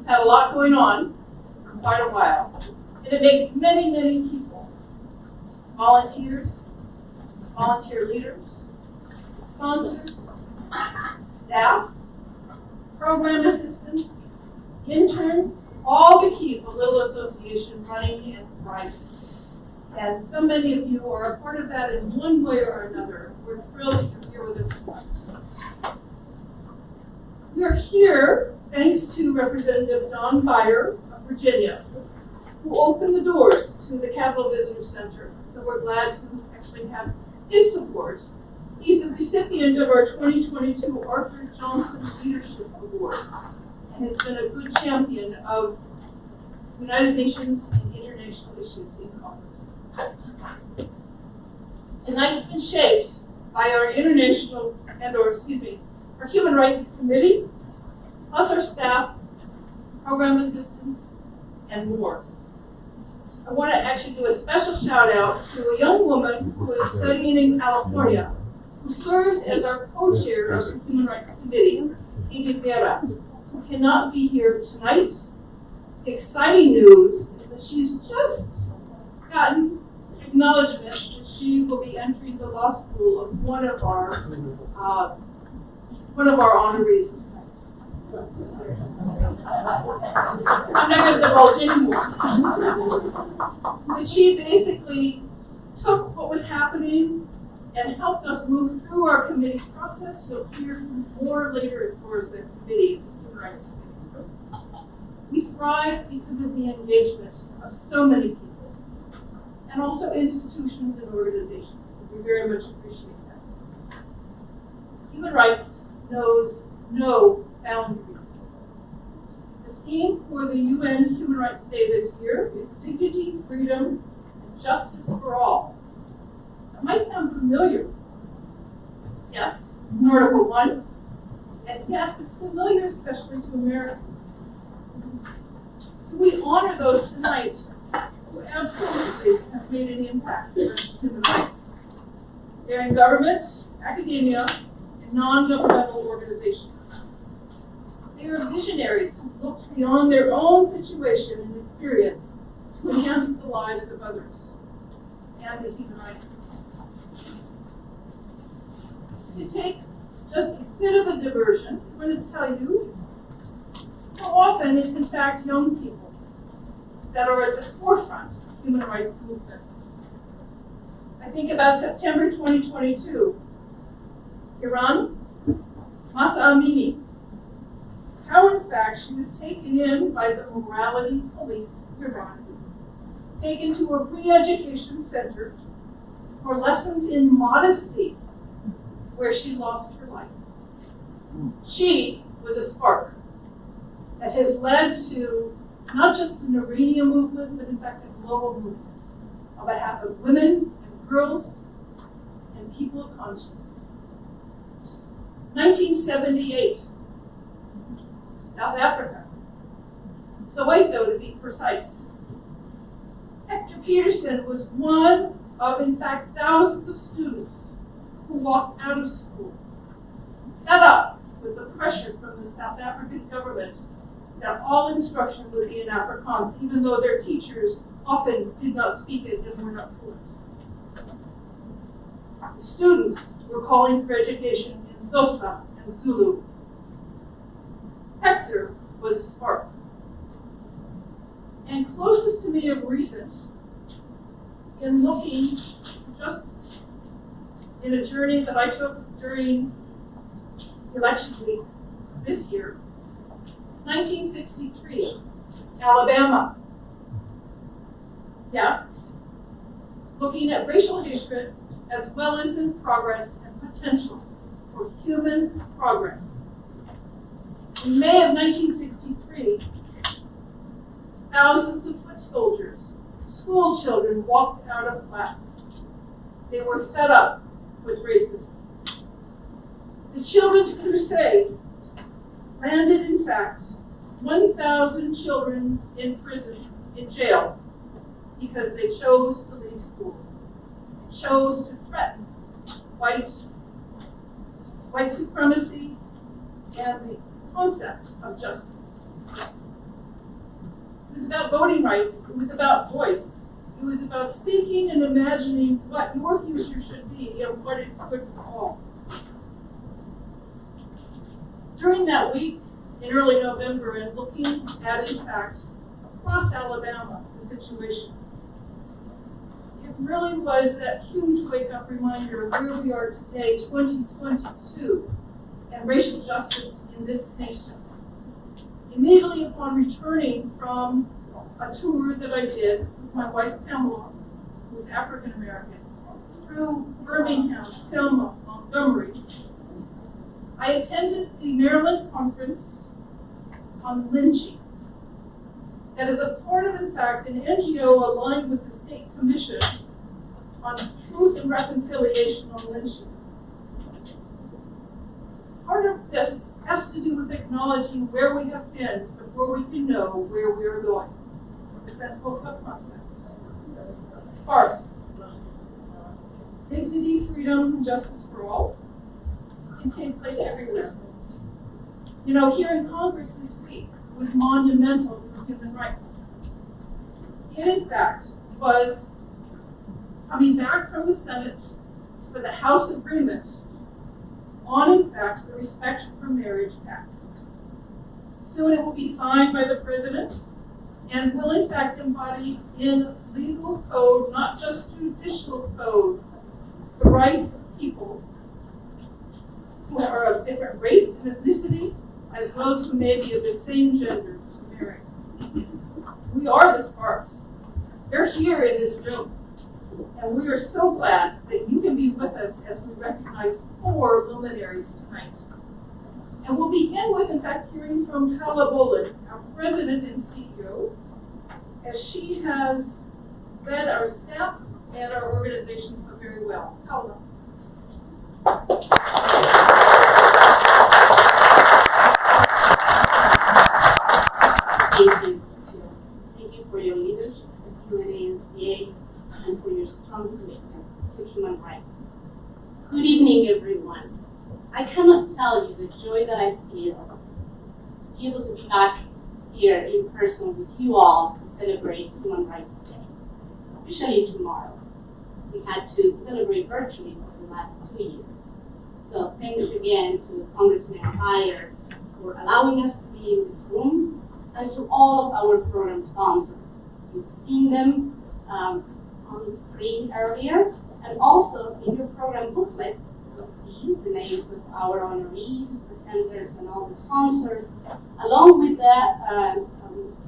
had a lot going on for quite a while. And it makes many, many people, volunteers, volunteer leaders, sponsors, staff, program assistants, interns, all to keep a little association running and thriving. And so many of you are a part of that in one way or another. We're thrilled that you're here with us tonight. We're here thanks to Representative Don Fire of Virginia, who opened the doors to the Capitol Visitor Center. So we're glad to actually have his support. He's the recipient of our 2022 Arthur Johnson Leadership Award and has been a good champion of United Nations and international issues in Congress. Tonight's been shaped by our our Human Rights Committee, plus our staff, program assistants, and more. I want to actually do a special shout out to a young woman who is studying in California, who serves as our co-chair of the Human Rights Committee, Ingrid Vera, who cannot be here tonight. The exciting news is that she's just gotten acknowledgement that she will be entering the law school of one of our honorees tonight. I'm not going to divulge anymore. But she basically took what was happening and helped us move through our committee process. You'll hear more later as far as the committees, the Human Rights Committee. We thrive because of the engagement of so many people, and also institutions and organizations. So we very much appreciate that. Human rights knows no boundaries. The theme for the UN Human Rights Day this year is dignity, freedom, and justice for all. That might sound familiar. Yes, it's Article 1. And yes, it's familiar especially to Americans. So we honor those tonight who absolutely have made an impact on human rights. They're in government, academia, and non-governmental organizations. They are visionaries who look beyond their own situation and experience to enhance the lives of others and the human rights. To take just a bit of a diversion, I'm going to tell you how often it's in fact young people that are at the forefront of human rights movements. I think about September 2022, Iran, Mahsa Amini, how in fact she was taken in by the morality police of Iran, taken to a re-education center for lessons in modesty, where she lost her life. She was a spark that has led to not just an Iranian movement, but in fact a global movement on behalf of women and girls and people of conscience. 1978, South Africa, Soweto to be precise. Hector Peterson was one of, in fact, thousands of students who walked out of school, fed up with the pressure from the South African government that all instruction would be in Afrikaans, even though their teachers often did not speak it and were not fluent. The students were calling for education in Xhosa and Zulu. Hector was a spark. And closest to me of recent, in looking just in a journey that I took during election week this year, 1963, Alabama. Yeah. Looking at racial hatred as well as in progress and potential for human progress. In May of 1963, thousands of foot soldiers, school children walked out of class. They were fed up with racism. The Children's Crusade landed, in fact, 1,000 children in prison, in jail, because they chose to leave school, chose to threaten white supremacy and the concept of justice. was about voting rights. It was about voice. It was about speaking and imagining what your future should be and what is good for all. During that week in early November, and looking at, in fact, across Alabama, the situation, it really was that huge wake-up reminder of where we are today, 2022, and racial justice in this nation. Immediately upon returning from a tour that I did with my wife Pamela, who was African American, through Birmingham, Selma, Montgomery, I attended the Maryland conference on lynching. That is a part of, in fact, an NGO aligned with the State Commission on Truth and Reconciliation on Lynching. Part of this has to do with acknowledging where we have been before we can know where we are going. The central concept. Sparks. Dignity, freedom, and justice for all can take place everywhere. You know, here in Congress this week was monumental for human rights. It, in fact, was coming back from the Senate for the House agreement on, in fact, the Respect for Marriage Act. Soon it will be signed by the President and will, in fact, embody in legal code, not just judicial code, the rights of people who are of different race and ethnicity, as those who may be of the same gender to marry. We are the Sparks. They're here in this room. And we are so glad that you can be with us as we recognize 4 luminaries tonight. And we'll begin with, in fact, hearing from Paula Bolin, our president and CEO, as she has led our staff and our organization so very well. Paula. Thank you. Thank you for your leadership at UNA-NCA and for your strong commitment to human rights. Good evening, everyone. I cannot tell you the joy that I feel to be able to be back here in person with you all to celebrate Human Rights Day, especially tomorrow. We had to celebrate virtually for the last 2 years. So thanks again to Congressman Heyer for allowing us to be in this room, and to all of our program sponsors. You've seen them on the screen earlier, and also in your program booklet, you'll see the names of our honorees, presenters, and all the sponsors, along with the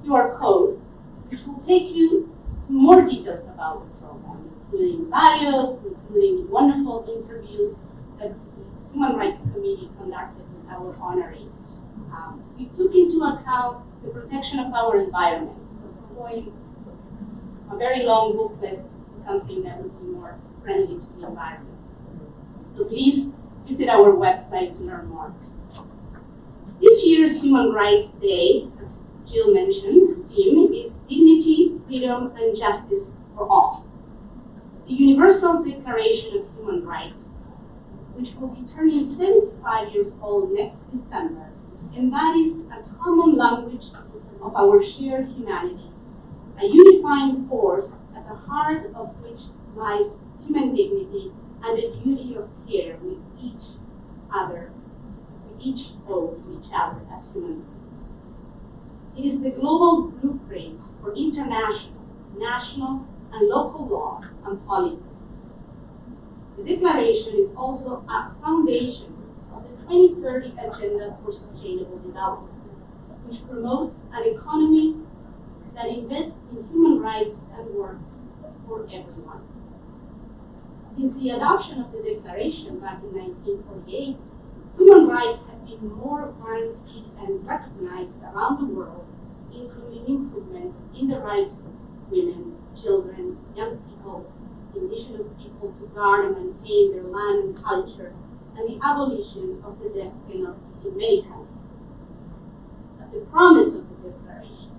QR code, which will take you to more details about the program, including bios, including wonderful interviews that the Human Rights Committee conducted with our honorees. We took into account the protection of our environment, so going a very long booklet to something that would be more friendly to the environment. So please visit our website to learn more. This year's Human Rights Day, as Jill mentioned, theme is Dignity, Freedom, and Justice for All. The Universal Declaration of Human Rights, which will be turning 75 years old next December, embodies a common language of our shared humanity, a unifying force at the heart of which lies human dignity and the duty of care with each other, we each owe to each other as human beings. It is the global blueprint for international, national, and local laws and policies. The Declaration is also a foundation of the 2030 Agenda for Sustainable Development, which promotes an economy that invests in human rights and works for everyone. Since the adoption of the Declaration back in 1948, human rights have been more guaranteed and recognized around the world, including improvements in the rights of women, children, young people, indigenous people to guard and maintain their land and culture, and the abolition of the death penalty in many countries. But the promise of the Declaration,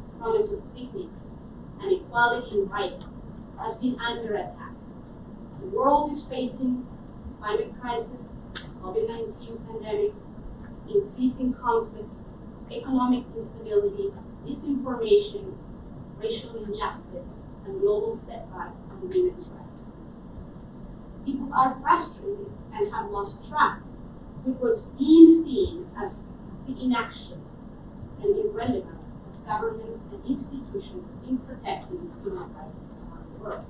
the promise of dignity and equality in rights, has been under attack. The world is facing climate crisis, COVID-19 pandemic, increasing conflicts, economic instability, disinformation, racial injustice, and global setbacks on women's rights. People are frustrated and have lost trust with what's being seen as the inaction and irrelevance of governments and institutions in protecting human rights around the world.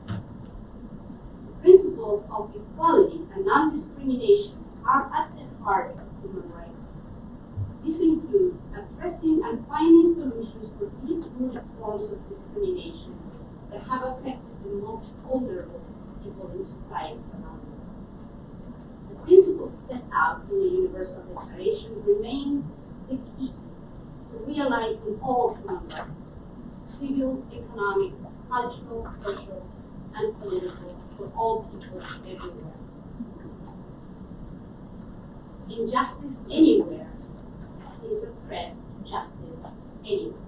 The principles of equality and non-discrimination are at the heart of human rights. This includes addressing and finding solutions for deep-rooted forms of discrimination that have affected the most vulnerable people in societies around the world. The principles set out in the Universal Declaration remain the key to realizing all human rights, civil, economic, cultural, social, and political, for all people everywhere. Injustice anywhere is a threat to justice anywhere.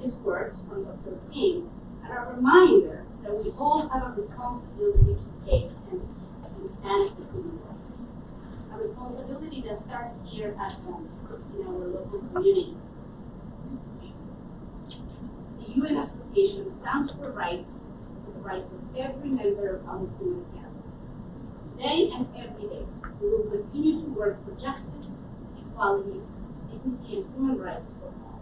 These words from Dr. King are a reminder that we all have a responsibility to take and stand for human rights. A responsibility that starts here at home, in our local communities. The UN Association stands for the rights of every member of our human family. Today and every day, we will continue to work for justice, equality, dignity, and human rights for all.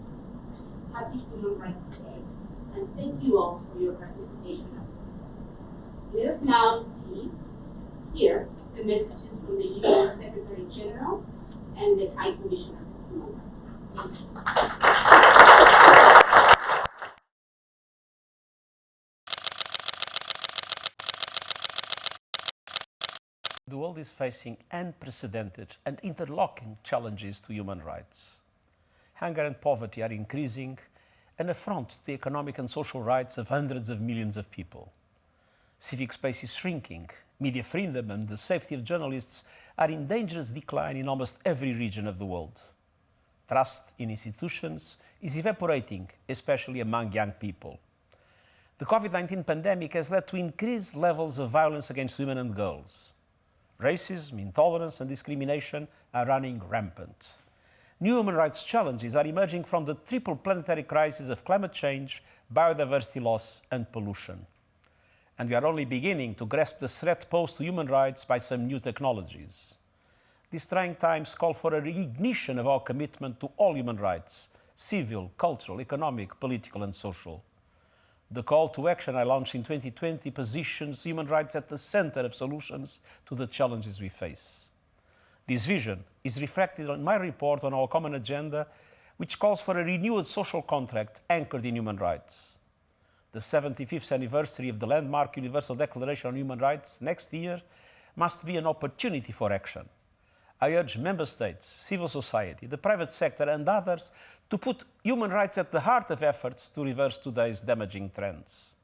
Happy Human Rights Day, and thank you all for your participation and support. Let us now hear the messages from the UN Secretary General and the High Commissioner for Human Rights. Thank you. The world is facing unprecedented and interlocking challenges to human rights. Hunger and poverty are increasing, an affront to the economic and social rights of hundreds of millions of people. Civic space is shrinking, media freedom and the safety of journalists are in dangerous decline in almost every region of the world. Trust in institutions is evaporating, especially among young people. The COVID-19 pandemic has led to increased levels of violence against women and girls. Racism, intolerance, and discrimination are running rampant. New human rights challenges are emerging from the triple planetary crisis of climate change, biodiversity loss, and pollution. And we are only beginning to grasp the threat posed to human rights by some new technologies. These trying times call for a reignition of our commitment to all human rights, civil, cultural, economic, political, and social. The call to action I launched in 2020 positions human rights at the center of solutions to the challenges we face. This vision is reflected in my report on our common agenda, which calls for a renewed social contract anchored in human rights. The 75th anniversary of the landmark Universal Declaration on Human Rights next year must be an opportunity for action. I urge member states, civil society, the private sector and others to put human rights at the heart of efforts to reverse today's damaging trends.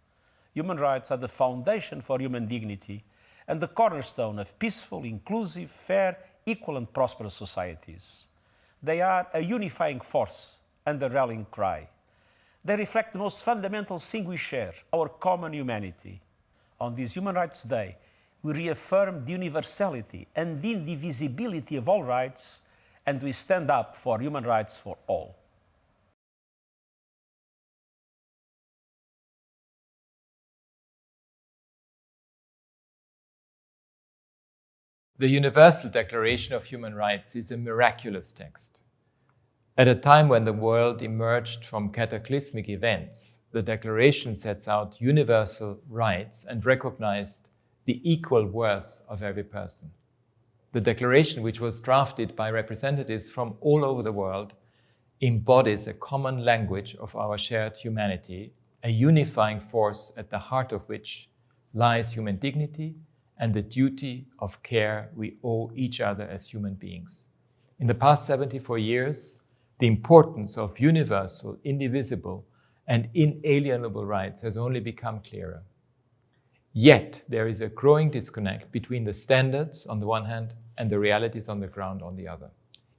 Human rights are the foundation for human dignity and the cornerstone of peaceful, inclusive, fair, equal and prosperous societies. They are a unifying force and a rallying cry. They reflect the most fundamental thing we share, our common humanity. On this Human Rights Day, we reaffirm the universality and the indivisibility of all rights, and we stand up for human rights for all. The Universal Declaration of Human Rights is a miraculous text. At a time when the world emerged from cataclysmic events, the Declaration sets out universal rights and recognized the equal worth of every person. The Declaration, which was drafted by representatives from all over the world, embodies a common language of our shared humanity, a unifying force at the heart of which lies human dignity and the duty of care we owe each other as human beings. In the past 74 years, the importance of universal, indivisible, and inalienable rights has only become clearer. Yet, there is a growing disconnect between the standards on the one hand and the realities on the ground on the other.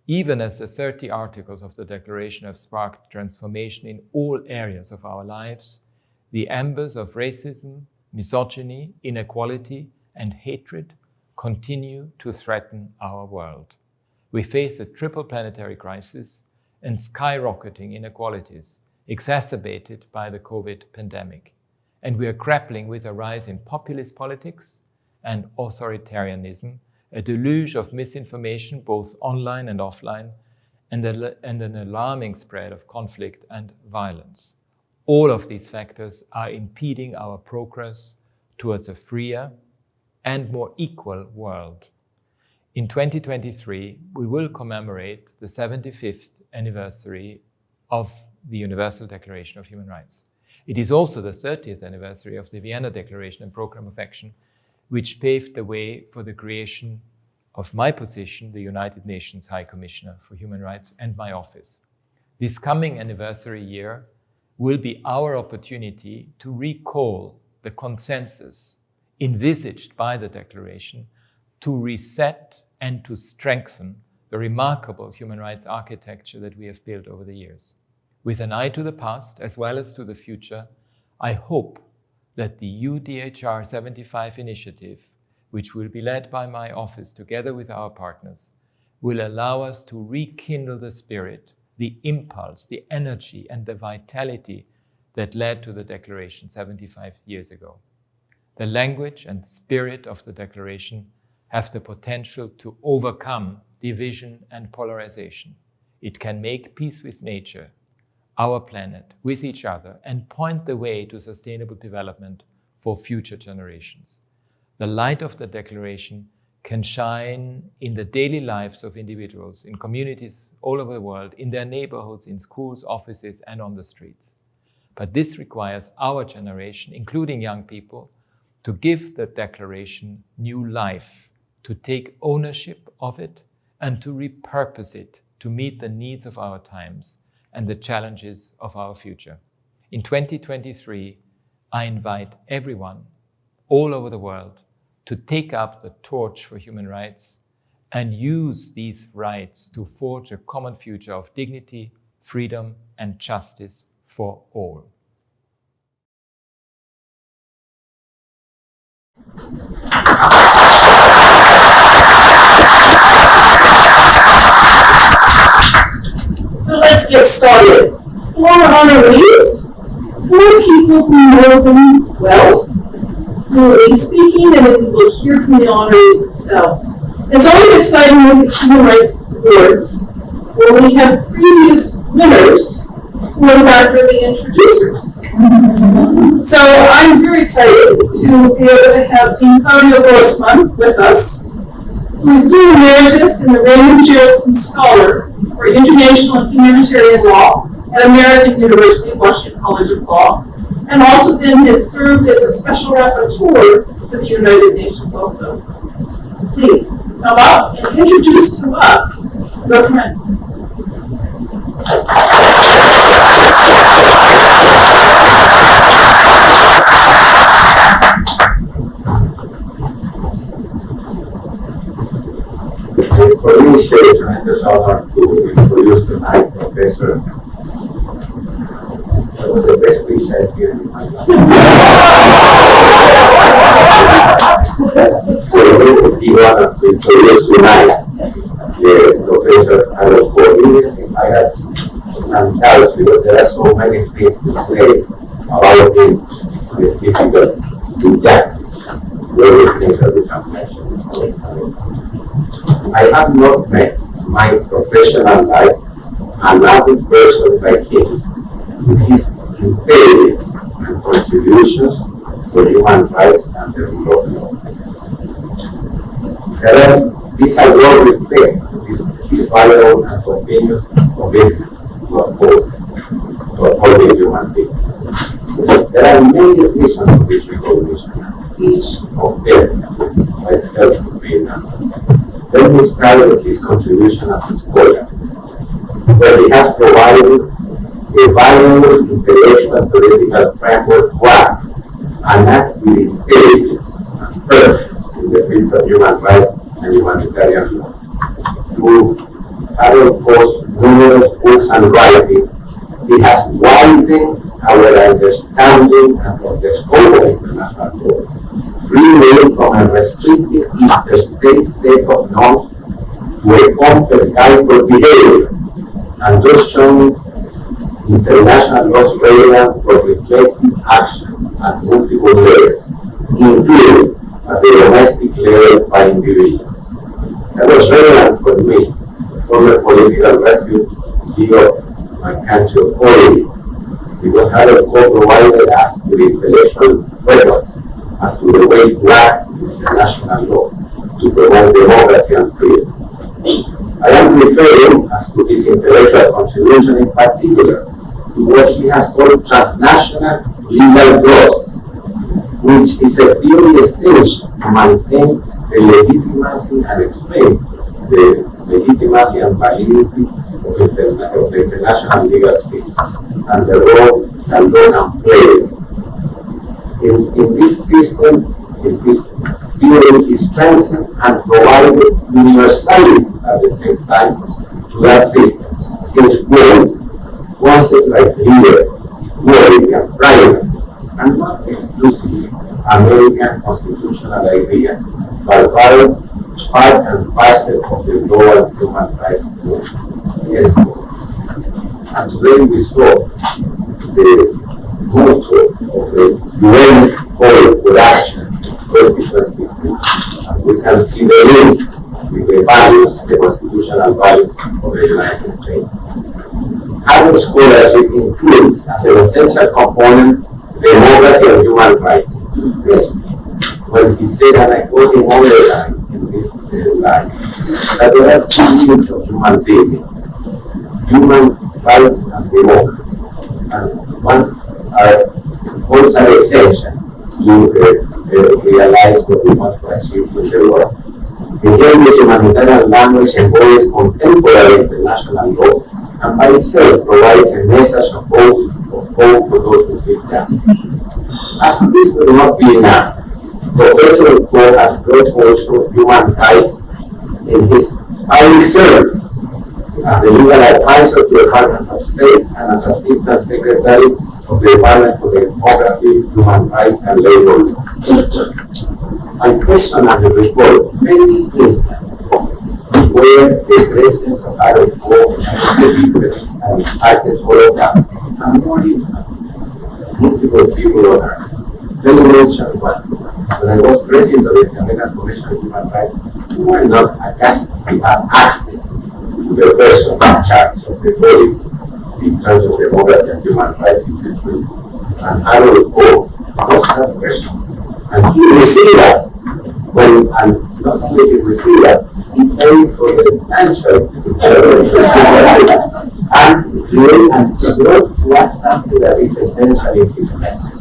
Even as the 30 articles of the Declaration have sparked transformation in all areas of our lives, the embers of racism, misogyny, inequality, and hatred continue to threaten our world. We face a triple planetary crisis, and skyrocketing inequalities exacerbated by the COVID pandemic. And we are grappling with a rise in populist politics and authoritarianism, a deluge of misinformation both online and offline, and an alarming spread of conflict and violence. All of these factors are impeding our progress towards a freer and more equal world. In 2023, we will commemorate the 75th anniversary of the Universal Declaration of Human Rights. It is also the 30th anniversary of the Vienna Declaration and Programme of Action, which paved the way for the creation of my position, the United Nations High Commissioner for Human Rights, and my office. This coming anniversary year will be our opportunity to recall the consensus envisaged by the Declaration, to reset and to strengthen the remarkable human rights architecture that we have built over the years. With an eye to the past as well as to the future, I hope that the UDHR 75 initiative, which will be led by my office together with our partners, will allow us to rekindle the spirit, the impulse, the energy, and the vitality that led to the Declaration 75 years ago. The language and spirit of the Declaration have the potential to overcome division and polarization. It can make peace with nature, our planet, with each other, and point the way to sustainable development for future generations. The light of the Declaration can shine in the daily lives of individuals, in communities all over the world, in their neighborhoods, in schools, offices, and on the streets. But this requires our generation, including young people, to give the Declaration new life, to take ownership of it, and to repurpose it to meet the needs of our times and the challenges of our future. In 2023, I invite everyone all over the world to take up the torch for human rights and use these rights to forge a common future of dignity, freedom, and justice for all. So let's get started. 4 honorees, 4 people who know them well, who will be speaking, and then we will hear from the honorees themselves. It's always exciting with the Human Rights Awards, where we have previous winners who are not really introducers. So I'm very excited to be able to have Dean Claudio Grossman with us, who is Dean Emeritus and the Raymond Geraldson Scholar for International and Humanitarian Law at American University, Washington College of Law, and also then has served as a special rapporteur for the United Nations also. Please come up and introduce to us your friend. For me, it's a tremendous honor to introduce tonight Professor. That was the best speech I've given in my life. So it would be an honor to introduce tonight Professor. I was worried. I had some doubts because there are so many things to say about him. It's difficult to justice the things that we can mention. I have not met my professional life another person like him with his intelligence and contributions to human rights and the rule of law. This award reflects his valuable and continuous commitment to upholding human dignity. There are many reasons for this recognition, each of them by itself could be enough. Let me start with his contribution as a scholar, where he has provided a valuable intellectual and political framework for and act with intelligence and purpose in the field of human rights and humanitarian law. Through having posted numerous books and writings, he has widened our understanding of the scope of international law, freeway from a restricted interstate set of norms to a complex guide for behavior and thus showing international laws relevant for reflecting action at multiple levels, including at the domestic level by individuals. That was relevant for me, former political refugee of my country of origin, because Harold Cole provided us with intellectual records as to the way to act in international law to promote democracy and freedom. I am referring as to his intellectual contribution in particular to what he has called transnational legal process, which is a theory essential to maintain the legitimacy and explain the legitimacy and validity of the international legal system and the role that law can play. In this system, in this theory, he strengthened and provided universality at the same time to that system, since concepts like liberty and privacy are not exclusively American constitutional ideas, but part and parcel of the global human rights movement. And today we saw the motto of the UN Call for Action 2023, and we can see the link with the values, the constitutional values of the United States. Harvard scholarship includes as an essential component democracy and human rights. Yes, when he said, and I quote him all the time in this line, that there are two means of human being, human rights and democracy. And one are both are essential to realize what we want to achieve in the world. The James humanitarian language embodies contemporary international law and by itself provides a message of hope for those who seek them. As this will not be enough, Professor Cole has brought also human rights in his public service as the legal advisor to the Department of State and as Assistant Secretary of the Department for Democracy, Human Rights and Labor Law. I personally recall many instances where the presence of Harold Cole and impacted all of us and more multiple people on earth. Let me mention one. When I was president of the American Commission on Human Rights, we were not accustomed to have access to the person in charge of the policy in terms of democracy and human rights in the country. And Harold Cole was that person. And he received us and not only he received us, he paid for the financial and brought to us something that is essential in his message.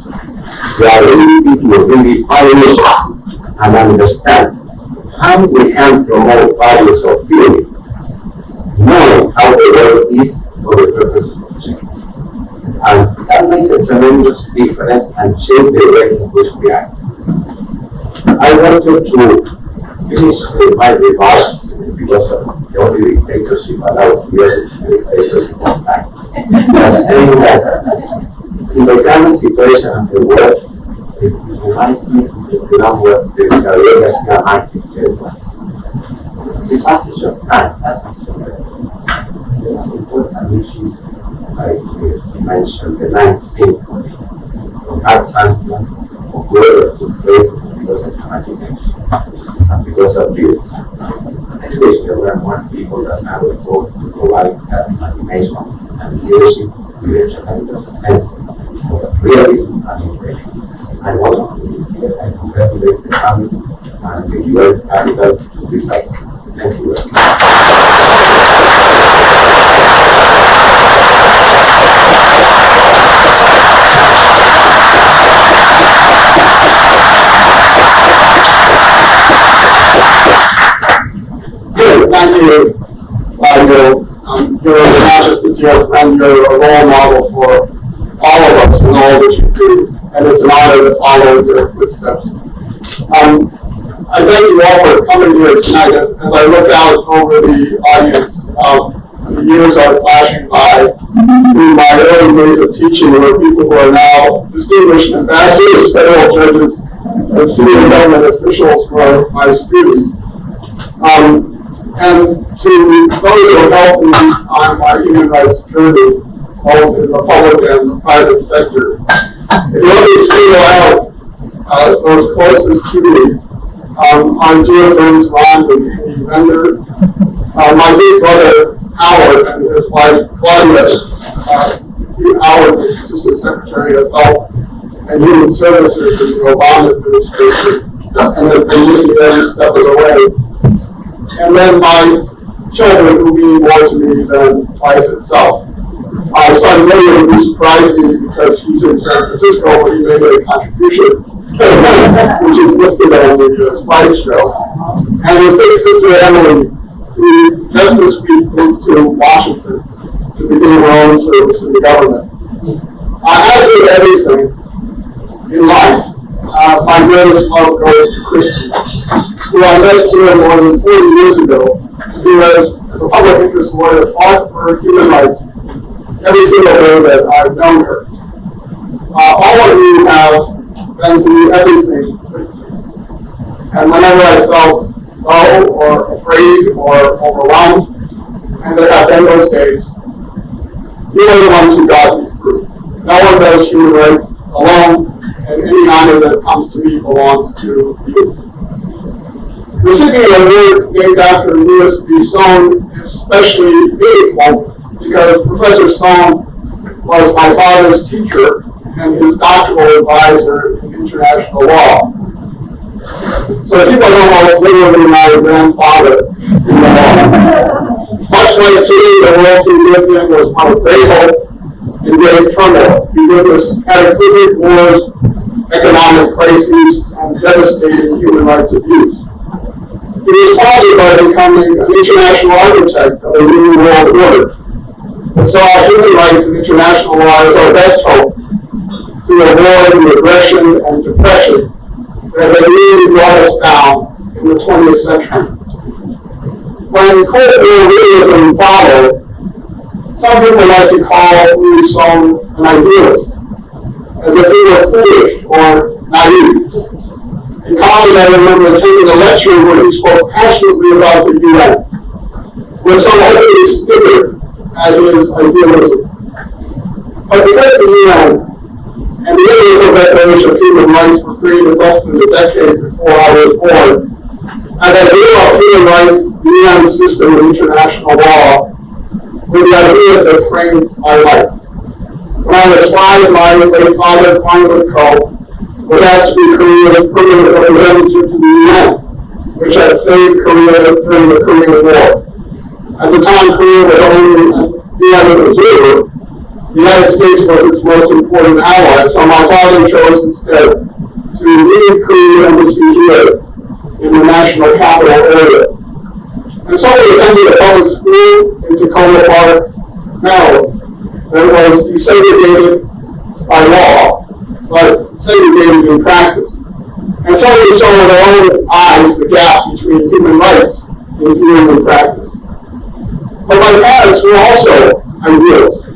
The ability to really follow and understand how we can promote values of beauty, knowing how the world is for the purposes of change. And that makes a tremendous difference and change the way in which we act. I wanted to finish my remarks because of the only dictatorship allowed here, the dictatorship of time. By saying that in the current situation of the world, it reminds me of the number that Gabriel Garcia Marquez said once. The passage of time has been so great. There are important issues like he mentioned the Ninth Symphony, from heart transplant, of whether to place because of imagination and because of beauty. I wish there were more people that I would go to provide that imagination and leadership with a tremendous sense of realism and integrity. I want to I congratulate the family and the UN capital to decide. Thank you very much. Thank you, Claudio. You're not just a dear friend, you're a role model for all of us in all that you do, and it's an honor to follow in your footsteps. I thank you all for coming here tonight. As I look out over the audience, the years are flashing by. Through my early days of teaching, there were people who are now distinguished ambassadors, federal judges, and city and government officials who are my students. and to those who helped me on my human rights journey, both in the public and the private sector. If you let me single out those closest to me, our dear friends Ron and Amy Bender, my big brother Howard and his wife Claudia. Howard is Assistant Secretary of Health and Human Services in the Obama administration, and has been with me every step of the way. And then my children, who mean more to me than life itself. Son William, who surprised me because he's in San Francisco, where he made a contribution, which is listed on the slideshow. And his big sister Emily, who just this week moved to Washington to begin her own service in the government. As with everything in life, my greatest love goes to Christy, who I met here more than 40 years ago, who has, as a public interest lawyer, fought for human rights every single day that I've known her. All of you have been through everything with me. And whenever I felt low or afraid or overwhelmed, and there have been those days, you are the ones who got me through. No one does human rights alone, and any honor that comes to me belongs to you. The recipient of an award named after Louis B. Sohn is especially meaningful because Professor Sohn was my father's teacher and his doctoral advisor in international law. So he was almost literally my grandfather in the law. Much like today, the world he lived in was one of great hope and great turmoil. He witnessed cataclysmic wars, economic crises, and devastating human rights abuse. He was founded by becoming an international architect of a new world order. And so our human rights and international law is our best hope to avoid the aggression and depression that had really brought us down in the 20th century. When Cold War realism followed, some people like to call Louis Sohn an idealist, as if he were foolish or naive. In college, I remember taking a lecture where he spoke passionately about the UN, with some openly snickered at his idealism. But because the UN and the Universal Declaration of Human Rights were created less than a decade before I was born, as I grew up, human rights, the UN system, and international law were the ideas that framed my life. When I was 5, my late father, Conrad Coe, was asked to be Korea's permanent representative to the UN, which had saved Korea during the Korean War. At the time, Korea was only the UN observer. The United States was its most important ally, so my father chose instead to lead Korea's embassy here in the national capital area. And so we attended a public school in Tacoma Park, Maryland, that was desegregated by law, but segregated in practice. And so we saw with our own eyes the gap between human rights and human practice. But my parents were also idealists.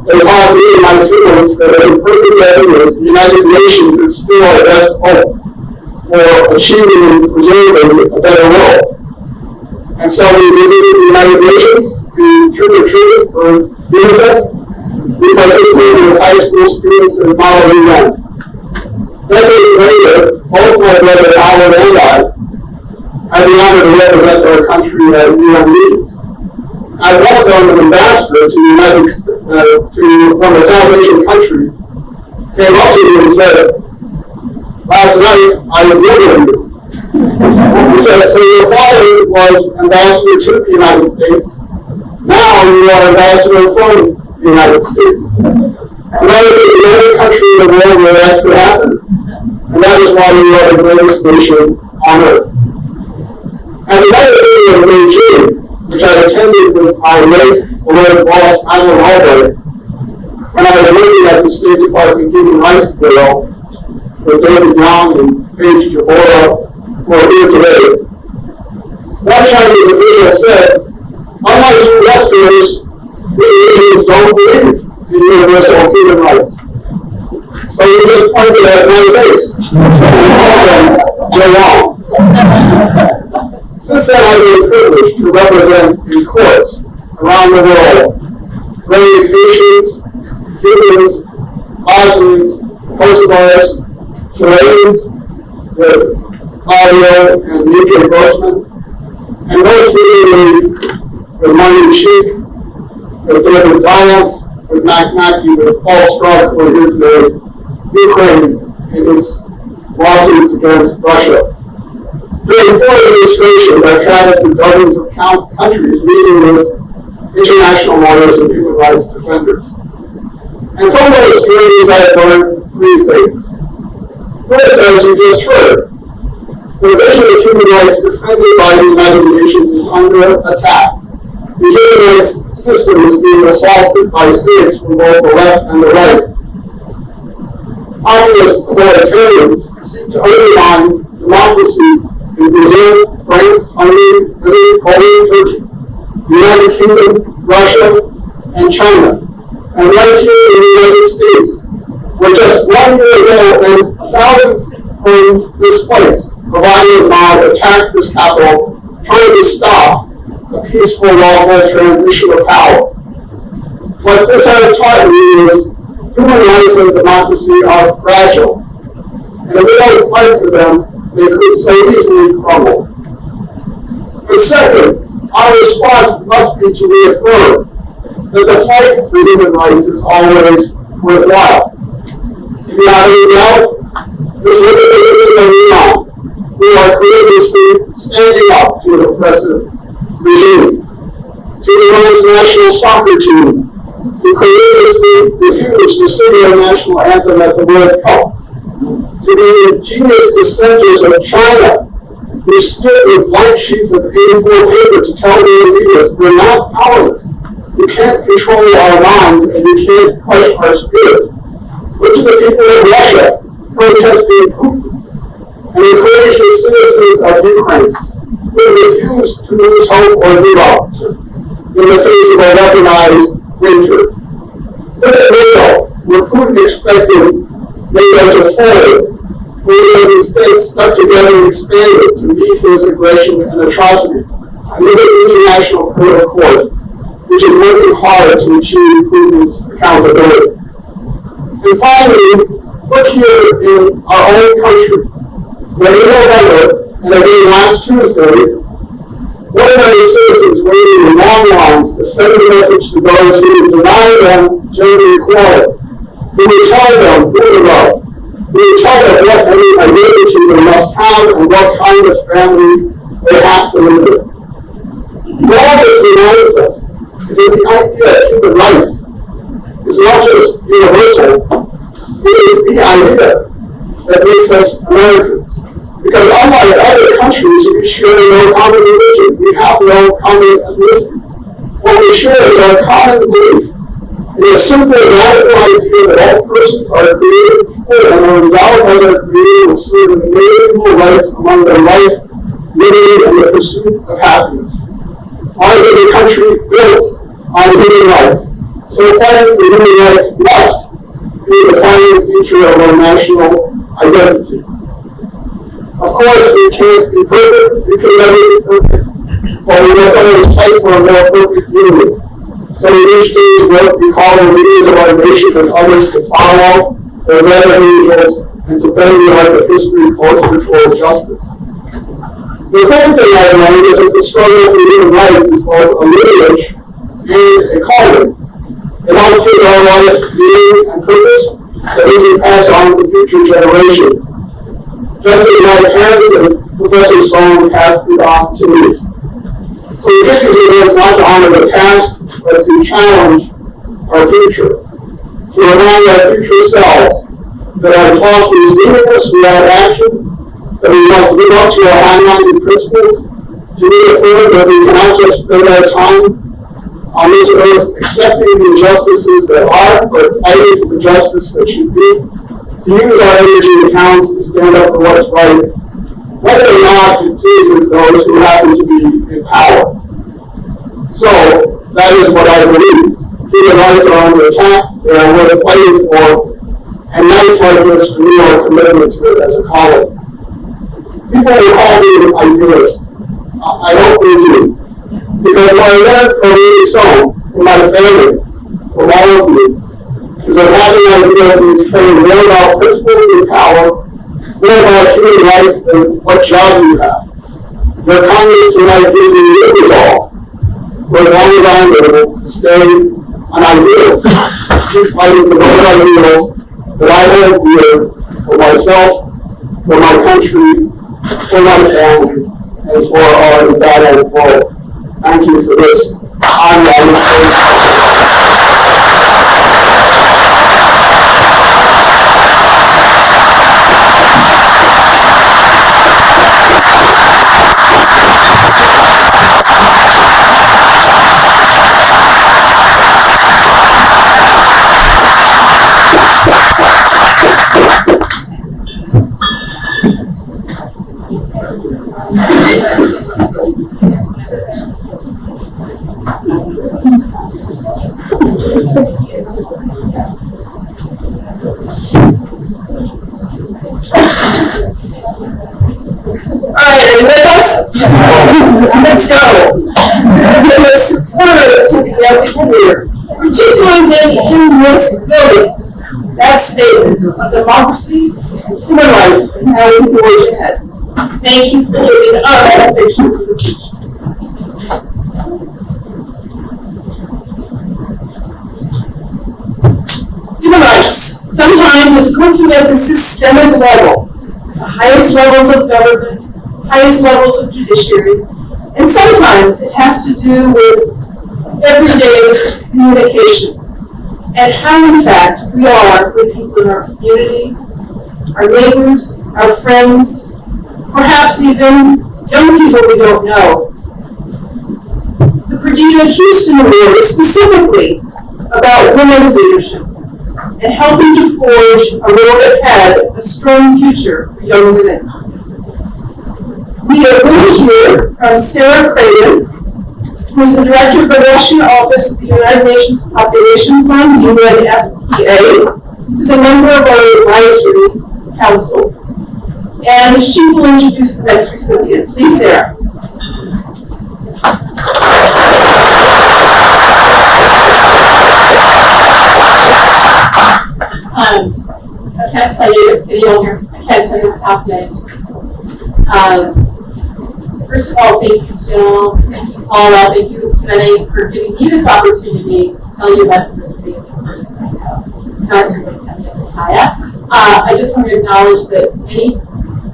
They taught me and my siblings that in perfect happiness, the United Nations is still our best hope for achieving and preserving a better world. And so we visited the United Nations, we trick-or-treated for UNICEF, we participated as high school students in Model UN. Decades later, both my brother Howard and I had the honor to represent our country at UN meetings. I welcomed an ambassador to from a South Asian country, came up to me and said, "Last night I admired you." He said, "So your father was ambassador to the United States. Now you are ambassador from the United States. America is the only country in the world where that could happen. And that is why you are the greatest nation on earth." And another meeting in Beijing, which I attended with my late beloved boss, Alan Albright, when I was working at the State Department Human Rights Bureau with David Young and Paige Jabora, who are here today. One Chinese official said, "Unlike you Westerners, we Asians don't believe in universal human rights." So you just pointed at my face. You're wrong. Since then, I've been privileged to represent Terrains with Claudio and Nico Grossman, and most recently with Martin Sheik, with David Zions, with Mac Mackey, with Paul Strauch, who are here today, Ukraine and its lawsuits against Russia. During 4 administrations, I've traveled to dozens of countries meeting with international lawyers and human rights defenders. And from those experiences, I have learned 3 things. First, as you just heard, the vision of human rights defended by the United Nations is under attack. The human rights system is being assaulted by cynics from both the left and the right. Populist authoritarians seek to undermine democracy in Brazil, France, Hungary, Italy, Poland, Turkey, the United Kingdom, Russia, and China. And right here in the United States, where just 1 year ago, and 1,000 feet from this place, a violent mob attacked this capital, trying to stop a peaceful, lawful transition of power. What this has taught me is human rights and democracy are fragile. And if we don't fight for them, they could so easily crumble. And second, our response must be to reaffirm that the fight for human rights is always worthwhile. If you have any doubt, just look at the people that we know who are courageously standing up to an oppressive regime, to the women's national soccer team, who courageously refused to sing their national anthem at the World Cup, to the ingenious dissenters of China, who stood with blank sheets of A4 paper to tell their leaders, we're not powerless. You can't control our minds and you can't crush our spirit. Look to the people of Russia protesting Putin and the courageous citizens of Ukraine who refuse to lose hope or give up in the face of a weaponized winter. Look at NATO, where Putin expected NATO to fall, where he has instead stuck together and expanded to meet his aggression and atrocity. And look at the International Court, which is working hard to achieve Putin's accountability. And finally, look here in our own country, where in November, and again last Tuesday, ordinary citizens waiting in long lines to send a message to those who deny them gender equality, who would tell them who to love, who would tell them what identity they must have and what kind of family they have to live in. All this reminds us is that the idea of human rights is not just universal, it is the idea that makes us Americans. Because unlike other countries, we share no common religion, we have no common ethnicity. What we share is our common belief in a simple, radical idea that all persons are created equal and are endowed by their Creator with certain inalienable rights among their life, liberty, and the pursuit of happiness. Ours is a country built on human rights. So fighting for human rights must be the defining feature of our national identity. Of course, we can't be perfect, we can never be perfect, but we must always fight for a more perfect union. So in each day's work, we call on leaders of our nation and others to follow their red angels and to bend the arc of history closer toward justice. The second thing I learned is that the struggle for human rights is both a lineage and a calling. It helps give our life meaning and purpose that we can pass on to future generations. Just as my parents and Professor Sloan passed it on to me. So the purpose is not to honor the past, but to challenge our future. To remind our future selves that our talk is meaningless without action, that we must live up to our high-minded principles, to reaffirm that we cannot just spend our time on this earth accepting the injustices that are, but fighting for the justice that should be, to use our energy and talents to stand up for what's right, whether or not it pleases those who happen to be in power. So, that is what I believe. Human rights are under attack, they are worth fighting for, and nights like this renew our commitment to it as a calling. People will call me an idealist. I hope they do. Because what I learned from Amy Sohn, from my family, from all of you, is that having ideas means caring more about principles and power more about human rights than what job you have. Your Congress tonight gives me your resolve. For as long as I'm able to stay on ideals, keep fighting for those ideals that I hold dear for myself, for my country, for my family, and for our Nevada and Florida. Thank you for this Let's go. Let's further to the here, particularly in this building. That statement of democracy, human rights, and how we forge ahead. Thank you for giving us that picture for the future. Human rights sometimes is looking at the systemic level, the highest levels of government, highest levels of judiciary, and sometimes it has to do with everyday communication and how, in fact, we are with people in our community, our neighbors, our friends, perhaps even young people we don't know. The Perdita Houston Award is specifically about women's leadership and helping to forge a road ahead, a strong future for young women. We are going to hear from Sarah Craven, who is the Director of the Russian Office of the United Nations Population Fund, UNA-NCA, who is a member of our advisory council, and she will introduce the next recipient. Please, Sarah. I can't tell you, I can't tell you what's happening. First of all, thank you, Jill. Thank you, Paula. Thank you, UNA, for giving me this opportunity to tell you about this amazing person I know, Dr. UNA-NCA. I just want to acknowledge that many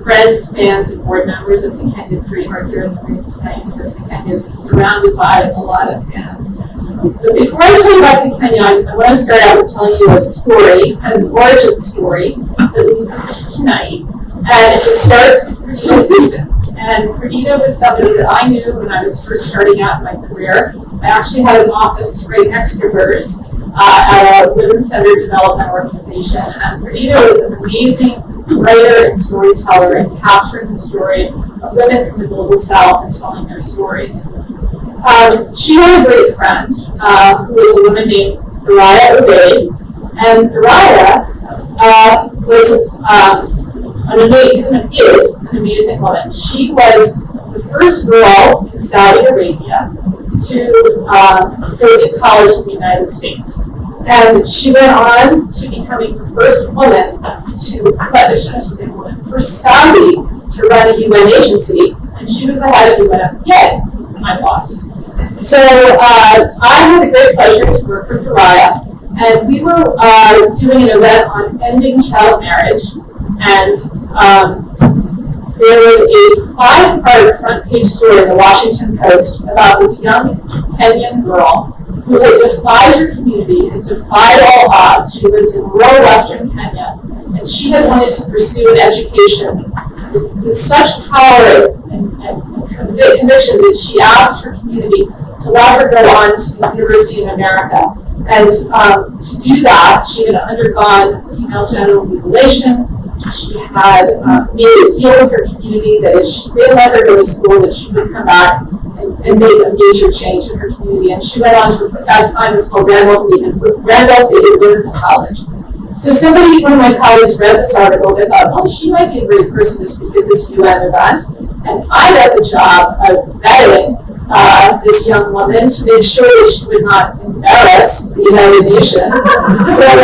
friends, fans, and board members of the Kenya's Dream are here in the room tonight, so Kenya is surrounded by a lot of fans. But before I tell you about the Kenya, I want to start out with telling you a story, kind of the origin story that leads us to tonight. And it starts with Perdita Houston. And Perdita was somebody that I knew when I was first starting out in my career. I actually had an office right next to hers at a women-centered development organization. And Perdita was an amazing writer and storyteller in capturing the story of women from the global south and telling their stories. She had a great friend who was a woman named Thuraya Obey. And Thuraya is an amazing woman. She was the first girl in Saudi Arabia to go to college in the United States. And she went on to becoming the first woman first Saudi to run a UN agency, and she was the head of UNFPA, my boss. So I had the great pleasure to work for Thuraya, and we were doing an event on ending child marriage, and there was a 5-part front page story in the Washington Post about this young Kenyan girl who had defied her community and defied all odds. She lived in rural western Kenya, and she had wanted to pursue an education with such power and conviction that she asked her community to let her go on to the University of America. And to do that, she had undergone female genital mutilation. She had made a deal with her community that if they let her go to school, that she would come back and make a major change in her community. And she went on to, at that time, it's called Randolph-David Women's College. So one of my colleagues read this article, and they thought, well, she might be a great person to speak at this UN event. And I got the job of vetting this young woman to make sure that she would not embarrass the United Nations. So I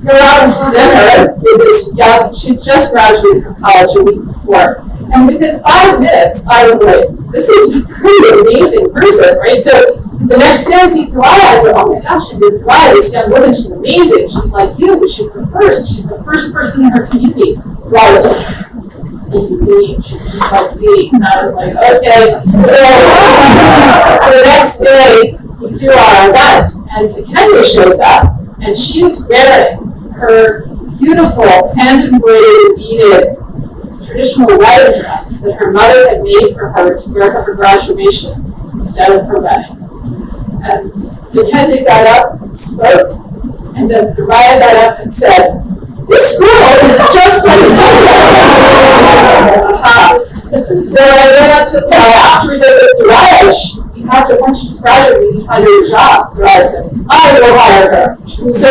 go out to dinner with this young, she just graduated from college a week before. And within 5 minutes, I was like, this is a pretty amazing person, right? So the next day I see Thariah, I go, oh my gosh, I did Thariah, this young woman, she's amazing. She's like you, she's the first person in her community. Thariah was like, she's just like me. And I was like, okay. So the next day, we do our event, and Kenya shows up, and she is wearing her beautiful hand-embroidered, beaded, traditional wedding dress that her mother had made for her to wear for her graduation instead of her wedding. And Kenya got up and spoke, and then Thariah got up and said, this girl is just like So I went up to Thariah afterwards. I said, Thariah, you have to, once you just graduate, you find her a job. Thariah said, I will hire her. So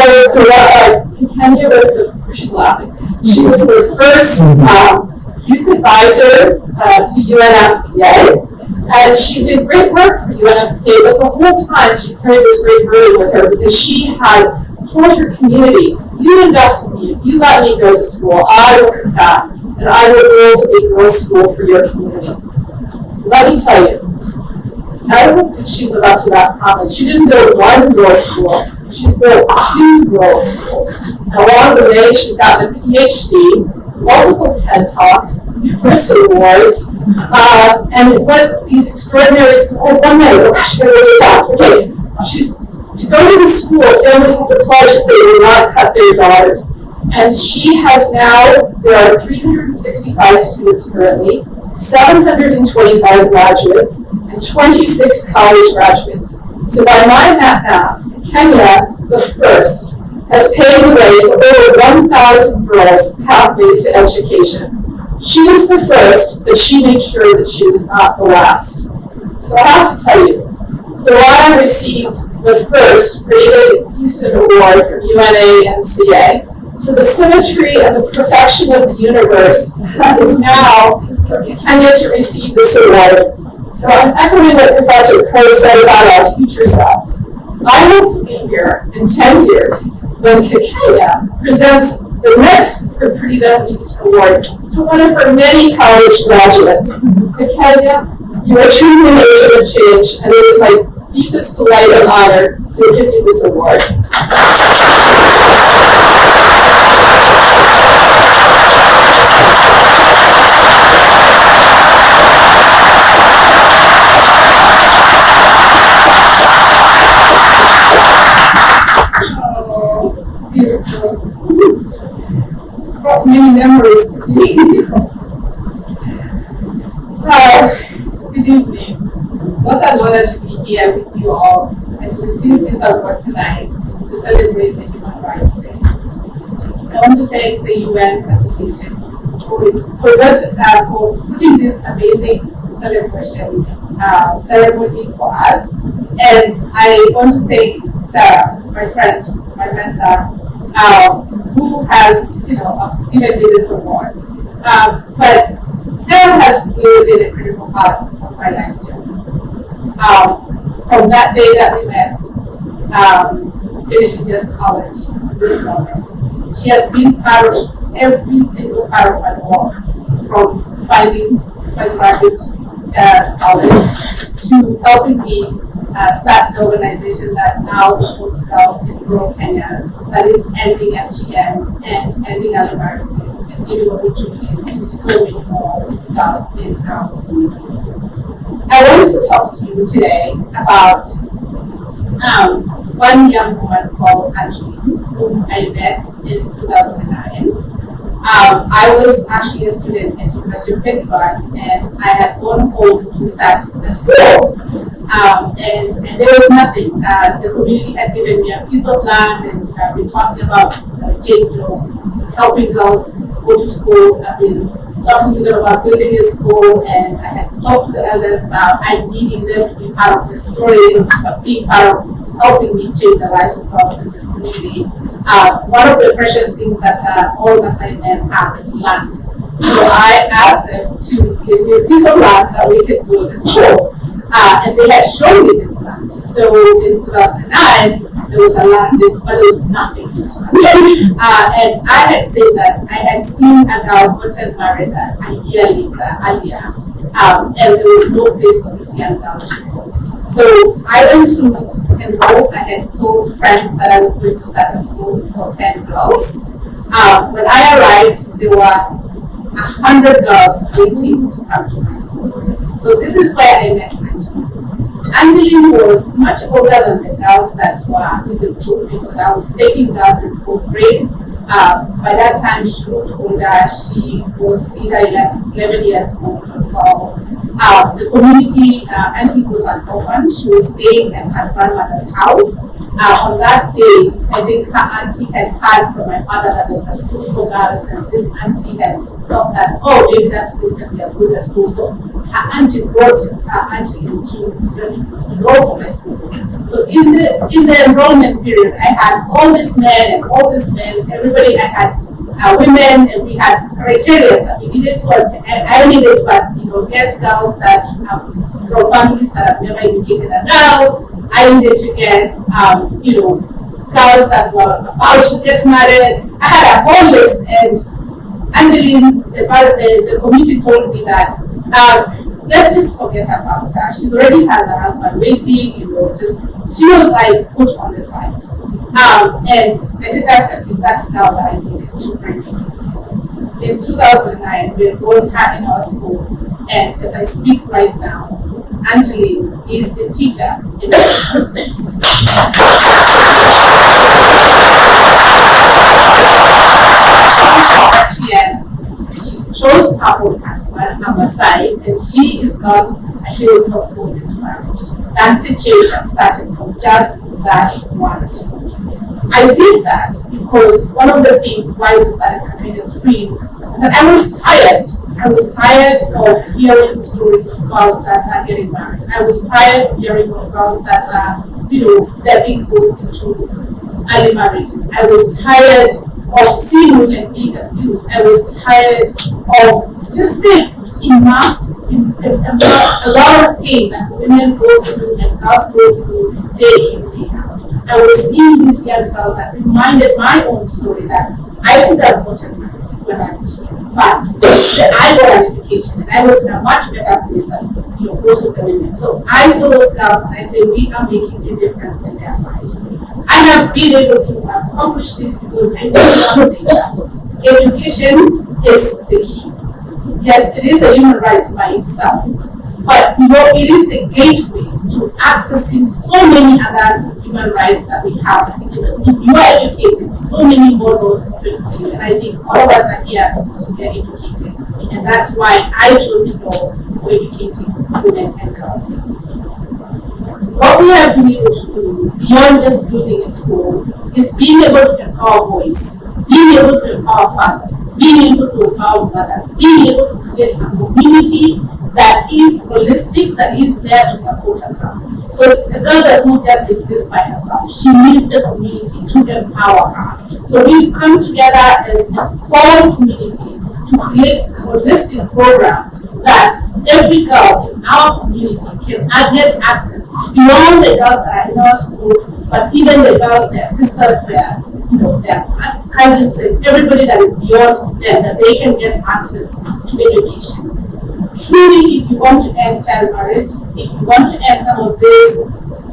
Kenya was she's laughing. She was the first youth advisor to UNA-NCA. And she did great work for UNA-NCA, but the whole time she carried this great burden with her because she had told her community, you invest in me, if you let me go to school, I will come back, and I will build a girls' school for your community. Let me tell you, not only did she live up to that promise, she didn't build one girls' school, she's built 2 girls' schools. And along the way, she's gotten a PhD, multiple TED Talks, numerous awards, and what these extraordinary, one minute, gosh, really fast, okay, to go to the school, families have to pledge that they will not cut their daughters. And she has now, there are 365 students currently, 725 graduates, and 26 college graduates. So by my math, Kenya, the first, has paved the way for over 1,000 girls pathways to education. She was the first, but she made sure that she was not the last. So I have to tell you, Thariah received the first Rita Houston Award from UNA-NCA. So the symmetry and the perfection of the universe is now for Kenya to receive this award. So I'm echoing what Professor Poe said about our future selves. I hope to be here in 10 years when Kenya presents the next Pretty Little Weeks Award to one of her many college graduates. Kenya, you are truly an agent of change, and it is my deepest delight and honor to give you this award. Oh, beautiful. Brought many memories to me. Good evening. What an honor to be here with you all and to receive this award tonight to celebrate the Human Rights Day. I want to thank the UN Association for putting this amazing celebration ceremony for us. And I want to thank Sarah, my friend, my mentor, who has, given me this award. But Sarah has really been a critical part of my life journey. From that day that we met, finishing this college, this moment, she has been part of every single part of my work, from finding my graduate college to helping me start an organization that now supports girls in rural Kenya, that is ending FGM and ending other varieties and giving opportunities to so many more girls in our community. I wanted to talk to you today about one young woman called Angeline, whom I met in 2009. I was actually a student at University of Pittsburgh, and I had gone home to start the school. And there was nothing. The community had given me a piece of land, and I've been talking about helping girls go to school. I've been talking to them about building a school, and I had talked to the elders about I needing them to be part of the story, of being part of helping me change the lives of girls in this community. One of the precious things that all Maasai men have is land. So I asked them to give me a piece of land that we could build a school. And they had shown me this land. So in 2009, there was a land, but there was nothing. And I had said that I had seen a girl gotten married a year later, earlier, and there was no place for this young girl to go. So I went to enroll. I had told friends that I was going to start a school for 10 girls. When I arrived, there were 100 girls waiting to come to my school. So this is where I met Angeline. Angeline was much older than the girls that were in the group because I was taking girls in 4th grade. By that time, she looked older. She was either 11 years old or 12. The community, Angeline was an orphan. She was staying at her grandmother's house. On that day, I think her auntie had heard from my father that there was a school for girls, and this auntie had thought that, oh, maybe that school can be a good school. So her auntie brought Angeline to enroll for my school. So in the enrollment period, I had all these men and all these men, everybody. I had women, and we had criteria that we needed to attend. I needed to get girls that from families that have never educated a girl. I needed to get girls that were about to get married. I had a whole list, and Angeline, the committee told me that let's just forget about her. She already has a husband waiting, she was like put on the side. And I said that's the exact girl that I needed to bring into the school. In 2009, we enrolled her in our school, and as I speak right now, Angeline is the teacher in the space. She chose couple as her side, and she was not forced into marriage. That's a change that started from just that one school. I did that because one of the things why we started Campaign Screen is that I was tired. I was tired of hearing stories of girls that are getting married. I was tired of hearing of girls that are, they're being forced into early marriages. I was tired of seeing women being abused. I was tired of just being immersed in a lot of pain that women go through and girls go through day in, day out. I was seeing this young girl that reminded my own story that I could have gotten married when I was young, but I got an education and I was in a much better place than most of the women. So I saw those girls and I say we are making a difference in their lives. I have been able to accomplish this because I know something that education is the key. Yes, it is a human right by itself, but it is the gateway to accessing so many other human rights that we have. If you are educated, so many more doors open for you, and I think all of us are here because we are educated, and that's why I chose to go for educating women and girls. What we have been able to do, beyond just building a school, is being able to empower boys, being able to empower fathers, being able to empower mothers, being able to create a community that is holistic, that is there to support a girl. Because a girl does not just exist by herself, she needs the community to empower her. So we've come together as a whole community to create a holistic program that every girl in our community can get access beyond the girls that are in our schools, but even the girls, their sisters, their cousins, and everybody that is beyond them, that they can get access to education. Truly, if you want to end child marriage, if you want to end some of these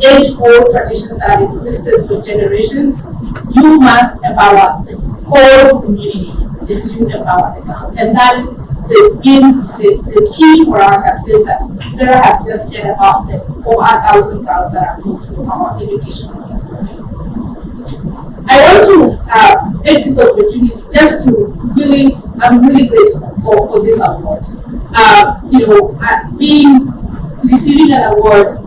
age-old traditions that have existed for generations, you must empower the whole community as you empower the girl. And that is the key for our success that Sarah has just shared about the over 1,000 girls that have moved through our education. I want to take this opportunity just to I'm really grateful for this award. Receiving an award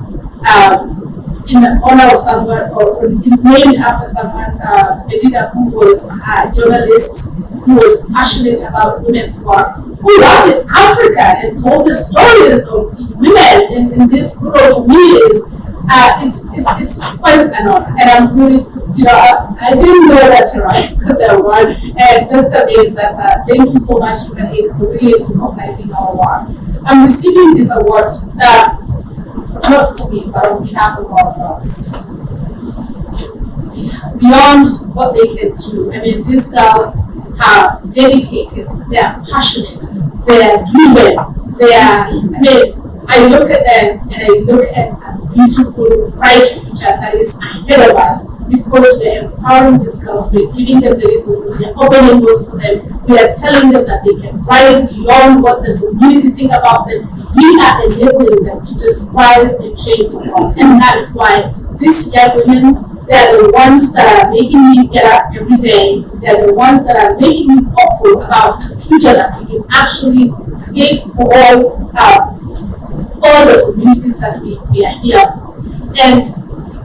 in honor of someone or named after someone, Medina, who was a journalist, who was passionate about women's work, who worked in Africa and told the stories of women in these rural communities. It's quite an honor, and I'm really, I didn't know that I got the award, and just amazed that thank you so much, UNA, for really recognizing our work. I'm receiving this award, not for me, but on behalf of all of us. beyond what they can do. I mean, these girls are dedicated, they are passionate, they are driven, I look at them and I look at a beautiful, bright future that is ahead of us because we're empowering these girls, we're giving them the resources, we're opening doors for them, we are telling them that they can rise beyond what the community think about them. We are enabling them to just rise and change the world. And that is why these young women, they're the ones that are making me get up every day. They're the ones that are making me hopeful about the future that we can actually create for all the communities that we are here for. And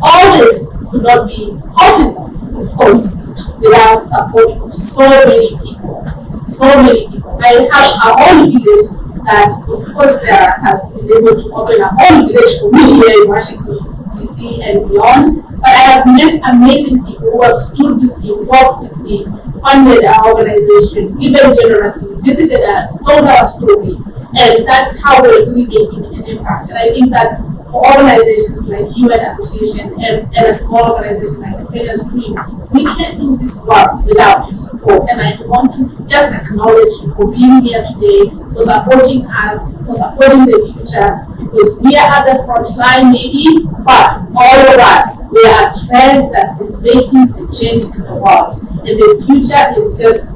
all this would not be possible, of course, without support from so many people. So many people. I have our own village that, of course, Sarah has been able to open a whole village for me here in Washington, D.C. and beyond. But I have met amazing people who have stood with me, walked with me, funded our organization, given generously, visited us, told our story. And that's how we're really making an impact. And I think that for organizations like UN Association and a small organization like the Kenya's Dream, we can't do this work without your support. And I want to just acknowledge you for being here today, for supporting us, for supporting the future, because we are at the front line maybe, but all of us, we are a trend that is making the change in the world. And the future is just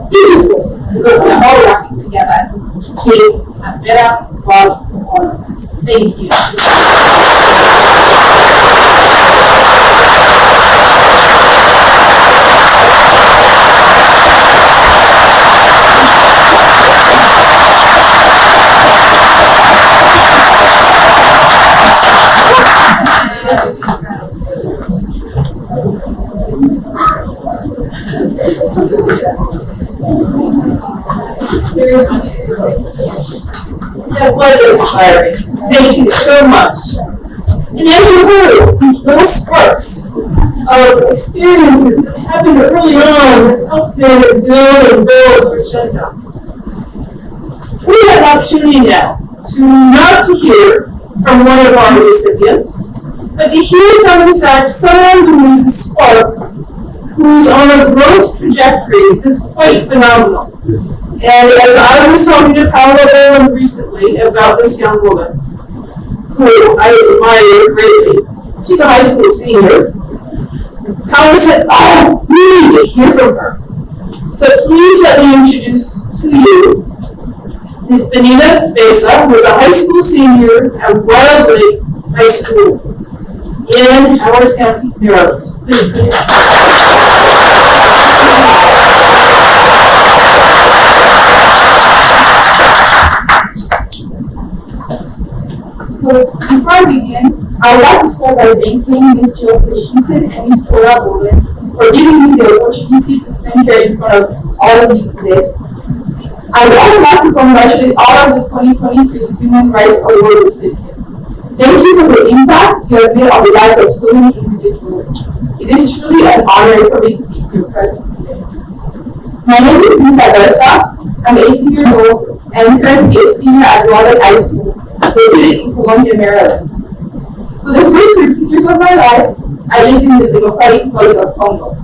beautiful because we are all working together to create a better world for all of us. Thank you. That was inspiring. Thank you so much. And as you heard, these little sparks of experiences that happened early on that helped them build and build for Shutdown. We have an opportunity now to not to hear from one of our recipients, but to hear from, in fact, someone who is a spark, who's on a growth trajectory that's quite phenomenal. And as I was talking to Paola Bowen recently about this young woman, who I admire greatly, she's a high school senior, Paola said, oh, we need to hear from her. So please let me introduce to you Ms. Benita Besa, who is a high school senior at Wild Lake High School in Howard County, Maryland. Please, So before I begin, I would like to start by thanking Ms. Jill Christensen and Ms. Paula Bowen for giving me the opportunity to stand here in front of all of you today. I would also like to congratulate all of the 2022 Human Rights Award recipients. Thank you for the impact you have made on the lives of so many individuals. It is truly an honor for me to be in your presence today. My name is Benita Besa. I'm 18 years old and currently a senior at Wild Lake High School, located in Columbia, Maryland. For the first 13 years of my life, I lived in the Democratic Republic of Congo.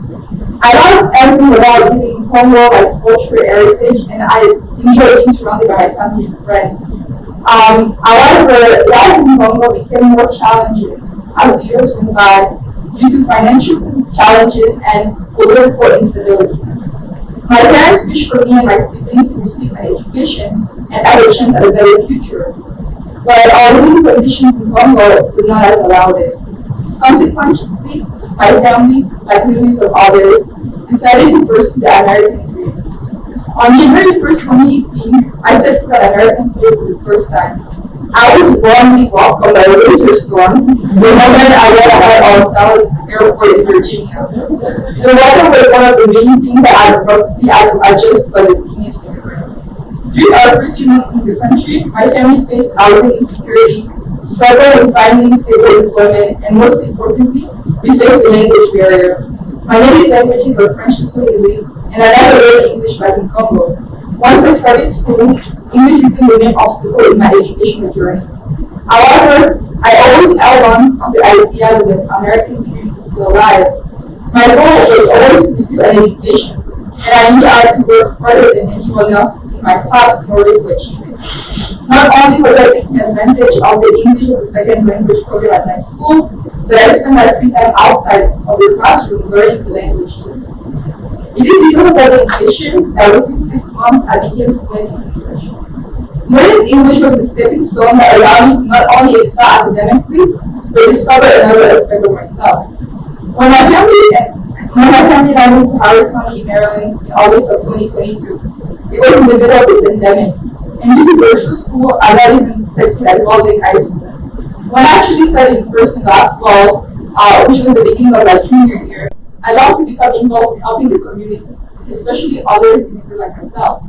I love everything about living in Congo, like culture, heritage, and I enjoy being surrounded by my family and friends. However, life in Congo became more challenging as the years went by due to financial challenges and political instability. My parents wished for me and my siblings to receive an education and have a chance at a better future, but our living conditions in Congo would not have allowed it. Consequently, my family, like millions of others, decided to pursue the American dream. On January 1st, 2018, I set foot on American soil for the first time. I was warmly welcomed by a winter storm the moment I arrived on Dallas Airport in Virginia. The weather was one of the many things that I abruptly had to adjust as a teenage immigrant. During our first few months in the country, my family faced housing insecurity, struggled in finding stable employment, and most importantly, we faced the language barrier. My native languages were French and Swahili, and I never learned English back in Congo. Once I started school, English became the main obstacle in my educational journey. However, I always held on to the idea that the American dream is still alive. My goal was always to pursue an education, and I knew I had to work harder than anyone else in my class in order to achieve it. Not only was I taking advantage of the English as a second language program at my school, but I spent my free time outside of the classroom learning the language too. It is because of that dedication that within 6 months I became fluent in English. Learning English was the stepping stone that allowed me to not only excel academically, but discover another aspect of myself. When my family and I moved to Howard County, Maryland in August of 2022, it was in the middle of the pandemic. And due to virtual school, I got even set to enroll in high school. When I actually started in person last fall, which was the beginning of my junior year, I longed to become involved in helping the community, especially others immigrants like myself.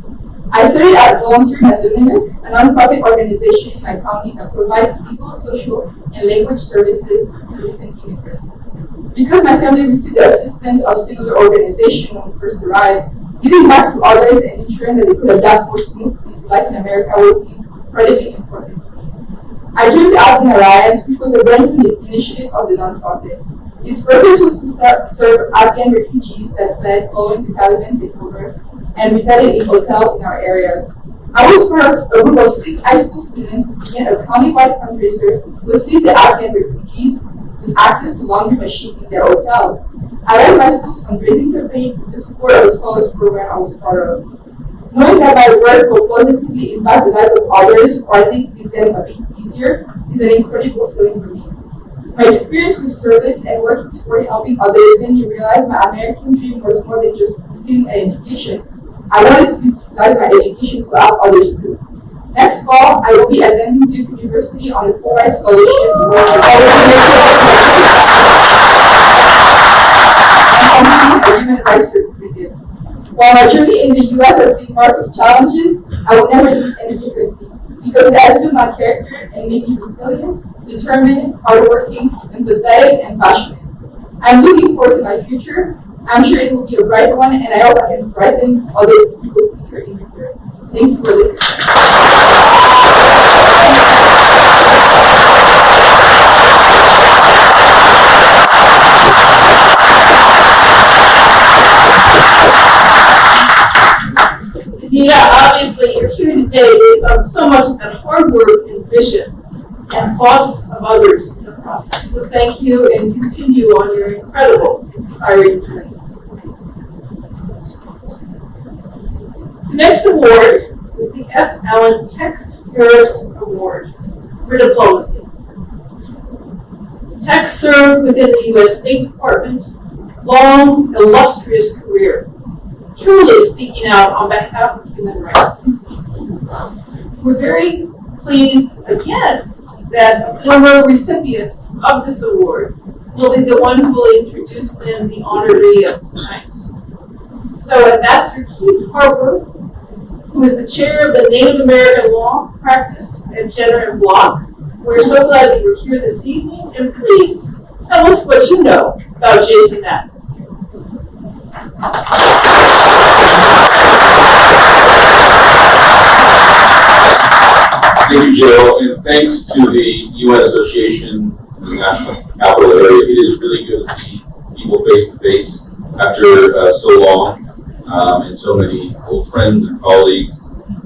I started at volunteering at Luminous, a nonprofit organization in my county that provides legal, social, and language services to recent immigrants. Because my family received the assistance of similar organizations when we first arrived, giving back to others and ensuring that they could adapt more smoothly to life in America was incredibly important to me. I joined the Afghan Alliance, which was a brand new initiative of the nonprofit. Its purpose was to serve Afghan refugees that fled following the Taliban takeover and resided in hotels in our areas. I was part of a group of 6 high school students who began a county-wide fundraiser to assist the Afghan refugees with access to laundry machines in their hotels. I led my school's fundraising campaign with the support of the scholars program I was part of. Knowing that my work will positively impact the lives of others, or at least make them a bit easier, is an incredible feeling for me. My experience with service and working toward helping others made me realize my American dream was more than just receiving an education. I wanted to utilize my education to help others too. Next fall, I will be attending Duke University on a full-ride scholarship and completing human rights certificates. While my journey in the U.S. has been marked with challenges, I will never leave any differently, because it has built my character and made me resilient, determined, hardworking, empathetic, and passionate. I'm looking forward to my future. I'm sure it will be a bright one, and I hope I can brighten other people's future in return. Thank you for listening. Anita, obviously you're here today based on so much of that hard work and vision and thoughts of others in the process. So thank you and continue on your incredible, inspiring journey. The next award is the F. Allen Tex Harris Award for Diplomacy. Tex served within the U.S. State Department, long, illustrious career, truly speaking out on behalf of human rights. We're very pleased again that a former recipient of this award will be the one who will introduce them the honoree of tonight. So Ambassador Keith Harper, who is the chair of the Native American Law Practice at Jenner and Block. We're so glad that you're here this evening, and please tell us what you know about Jason Knapp. Thank you, Jill, and thanks to the UN Association in the National Capital Area. It is really good to see people face to face after so long, and so many old friends and colleagues.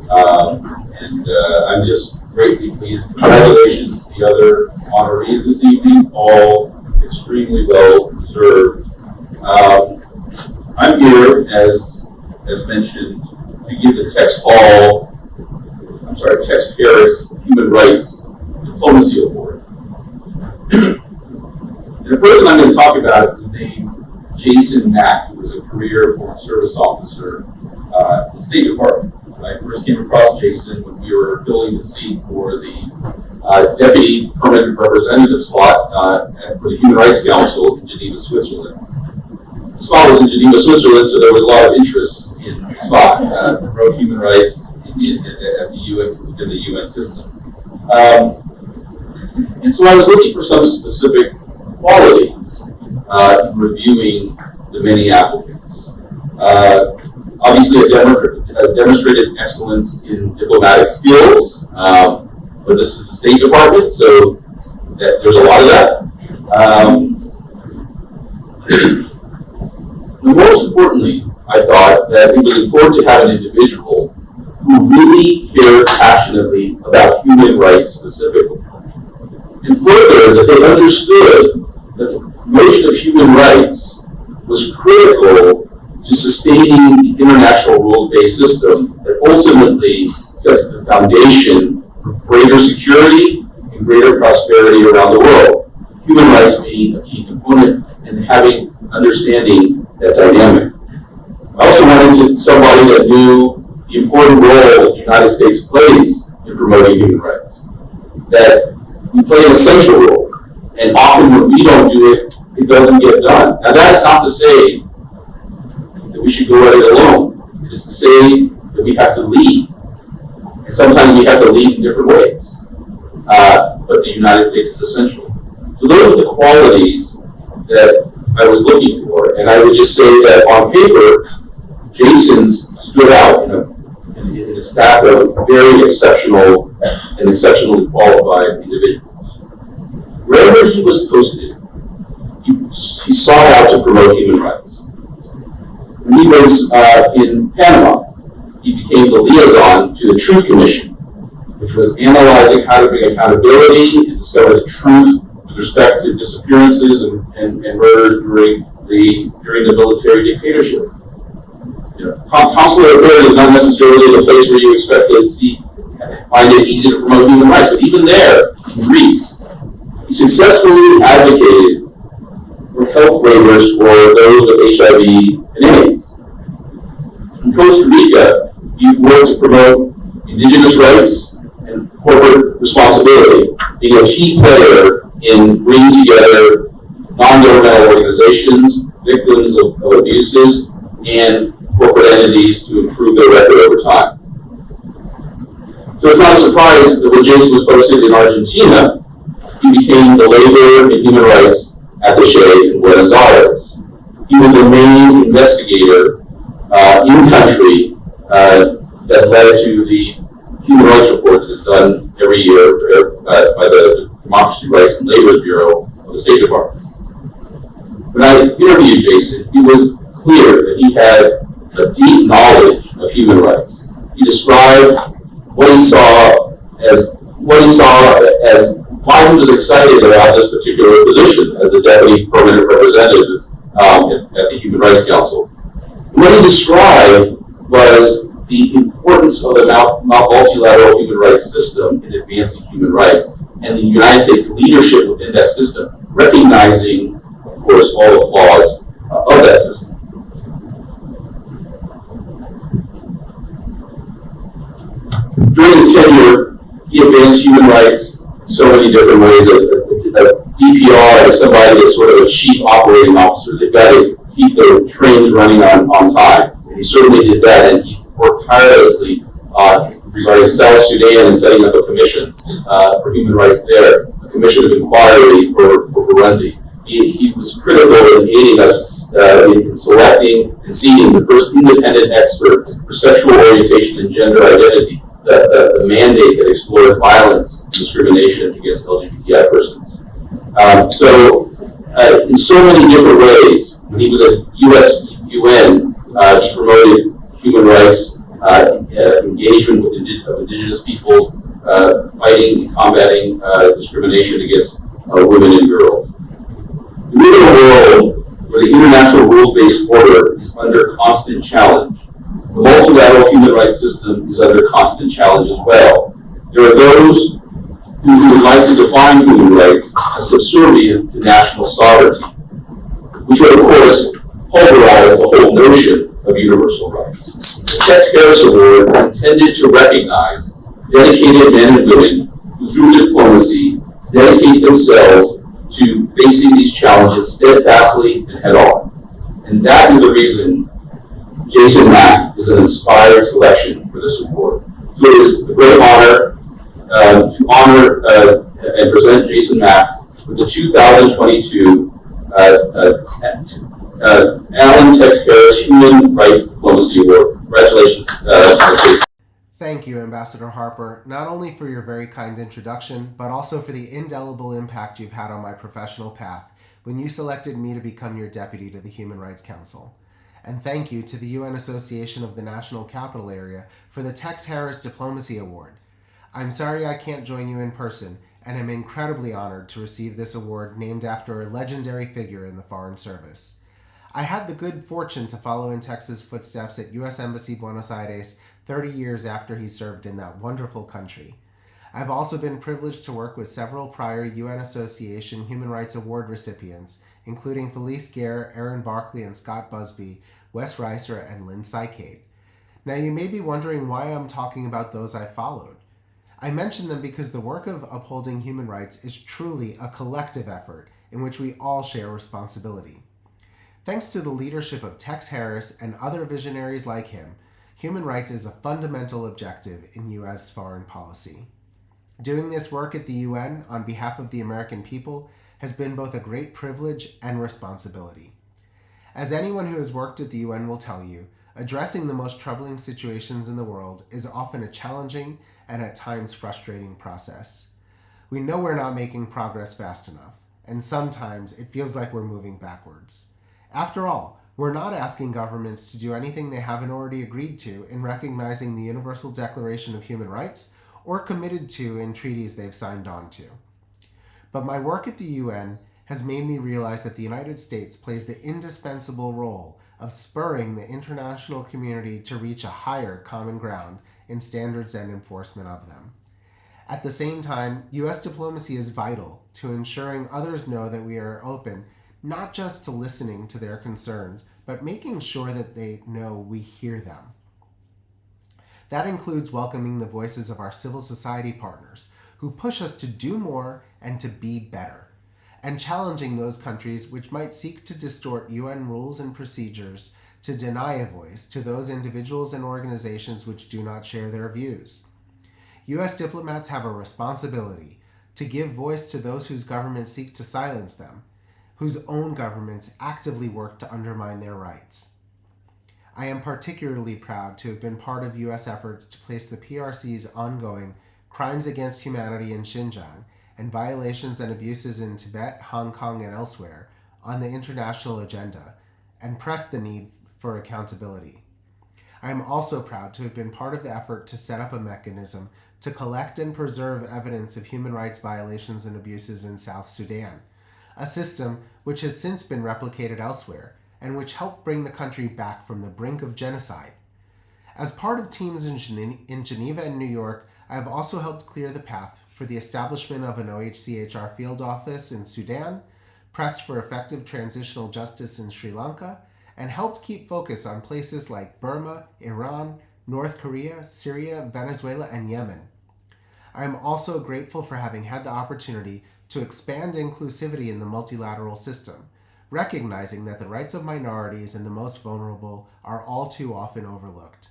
I'm just greatly pleased. Congratulations to the other honorees this evening, all extremely well deserved. I'm here, as mentioned, to give the Tex Harris Human Rights Diplomacy Award. And the person I'm going to talk about is named Jason Knapp, who was a career Foreign Service officer in the State Department. I first came across Jason when we were filling the seat for the Deputy Permanent Representative slot for the Human Rights Council in Geneva, Switzerland. The spot was in Geneva, Switzerland, so there was a lot of interest in the spot to promote human rights at the UN, within the UN system. And so I was looking for some specific qualities in reviewing the many applicants. Obviously, a demonstrated excellence in diplomatic skills, but this is the State Department, so there's a lot of that. most importantly, I thought that it was important to have an individual who really cared passionately about human rights specifically. And further, that they understood that the promotion of human rights was critical to sustaining the international rules-based system that ultimately sets the foundation for greater security and greater prosperity around the world. Human rights being a key component and having understanding that dynamic. I also wanted somebody that knew the important role the United States plays in promoting human rights. That we play an essential role, and often when we don't do it, it doesn't get done. Now that's not to say that we should go at it alone. It is to say that we have to lead. And sometimes we have to lead in different ways. But the United States is essential. So those are the qualities that I was looking for. And I would just say that on paper, Jason's stood out in a stack of very exceptional and exceptionally qualified individuals. Wherever he was posted, he sought out to promote human rights. When he was in Panama, he became the liaison to the Truth Commission, which was analyzing how to bring accountability and discover the truth with respect to disappearances and murders during the military dictatorship. Consular affairs is not necessarily the place where you expect to find it easy to promote human rights, but even there, in Greece, he successfully advocated for health waivers for those with HIV and AIDS. In Costa Rica, he worked to promote indigenous rights and corporate responsibility, being a key player in bringing together non-governmental organizations, victims of abuses, and corporate entities to improve their record over time. So it's not a surprise that when Jason was posted in Argentina, he became the labor and human rights attaché in Buenos Aires. He was the main investigator in country that led to the human rights report that is done every year by the Democracy, Rights, and Labor Bureau of the State Department. When I interviewed Jason, it was clear that he had a deep knowledge of human rights. He described what he saw as why he was excited about this particular position as the Deputy Permanent Representative at the Human Rights Council. And what he described was the importance of the multilateral human rights system in advancing human rights and the United States leadership within that system, recognizing, of course, all the flaws of that system. During his tenure, he advanced human rights in so many different ways. A DPR is somebody that's sort of a chief operating officer. They've got to keep the trains running on time. And he certainly did that, and he worked tirelessly regarding South Sudan and setting up a commission for human rights there, a commission of inquiry for Burundi. He was critical in aiding us in selecting and seating the first independent expert for sexual orientation and gender identity, the mandate that explores violence and discrimination against LGBTI persons. In so many different ways, when he was at UN, he promoted human rights, engagement with indigenous peoples, fighting and combating discrimination against women and girls. We live in a world where the international rules-based order is under constant challenge. The multilateral human rights system is under constant challenge as well. There are those who would like to define human rights as subservient to national sovereignty, which would, of course, pulverize the whole notion of universal rights. The Tex Harris Award is intended to recognize dedicated men and women who, through diplomacy, dedicate themselves to facing these challenges steadfastly and head-on. And that is the reason Jason Mack is an inspired selection for this award. So it is a great honor to honor and present Jason Mack with the 2022 Alan Tex Harris Human Rights Diplomacy Award. Congratulations, Jason. Thank you, Ambassador Harper, not only for your very kind introduction, but also for the indelible impact you've had on my professional path when you selected me to become your deputy to the Human Rights Council. And thank you to the UN Association of the National Capital Area for the Tex Harris Diplomacy Award. I'm sorry I can't join you in person, and I'm incredibly honored to receive this award named after a legendary figure in the Foreign Service. I had the good fortune to follow in Tex's footsteps at U.S. Embassy Buenos Aires 30 years after he served in that wonderful country. I've also been privileged to work with several prior UN Association Human Rights Award recipients, including Felice Gare, Aaron Barkley, and Scott Busby, Wes Reiser, and Lynn Sykate. Now you may be wondering why I'm talking about those I followed. I mention them because the work of upholding human rights is truly a collective effort in which we all share responsibility. Thanks to the leadership of Tex Harris and other visionaries like him, human rights is a fundamental objective in U.S. foreign policy. Doing this work at the UN on behalf of the American people has been both a great privilege and responsibility. As anyone who has worked at the UN will tell you, addressing the most troubling situations in the world is often a challenging and at times frustrating process. We know we're not making progress fast enough, and sometimes it feels like we're moving backwards. After all, we're not asking governments to do anything they haven't already agreed to in recognizing the Universal Declaration of Human Rights or committed to in treaties they've signed on to. But my work at the UN has made me realize that the United States plays the indispensable role of spurring the international community to reach a higher common ground in standards and enforcement of them. At the same time, U.S. diplomacy is vital to ensuring others know that we are open not just to listening to their concerns, but making sure that they know we hear them. That includes welcoming the voices of our civil society partners who push us to do more and to be better, and challenging those countries which might seek to distort UN rules and procedures to deny a voice to those individuals and organizations which do not share their views. U.S. diplomats have a responsibility to give voice to those whose governments seek to silence them, whose own governments actively work to undermine their rights. I am particularly proud to have been part of U.S. efforts to place the PRC's ongoing crimes against humanity in Xinjiang and violations and abuses in Tibet, Hong Kong, and elsewhere on the international agenda, and press the need for accountability. I am also proud to have been part of the effort to set up a mechanism to collect and preserve evidence of human rights violations and abuses in South Sudan, a system which has since been replicated elsewhere and which helped bring the country back from the brink of genocide. As part of teams in Geneva and New York, I have also helped clear the path for the establishment of an OHCHR field office in Sudan, pressed for effective transitional justice in Sri Lanka, and helped keep focus on places like Burma, Iran, North Korea, Syria, Venezuela, and Yemen. I am also grateful for having had the opportunity to expand inclusivity in the multilateral system, recognizing that the rights of minorities and the most vulnerable are all too often overlooked.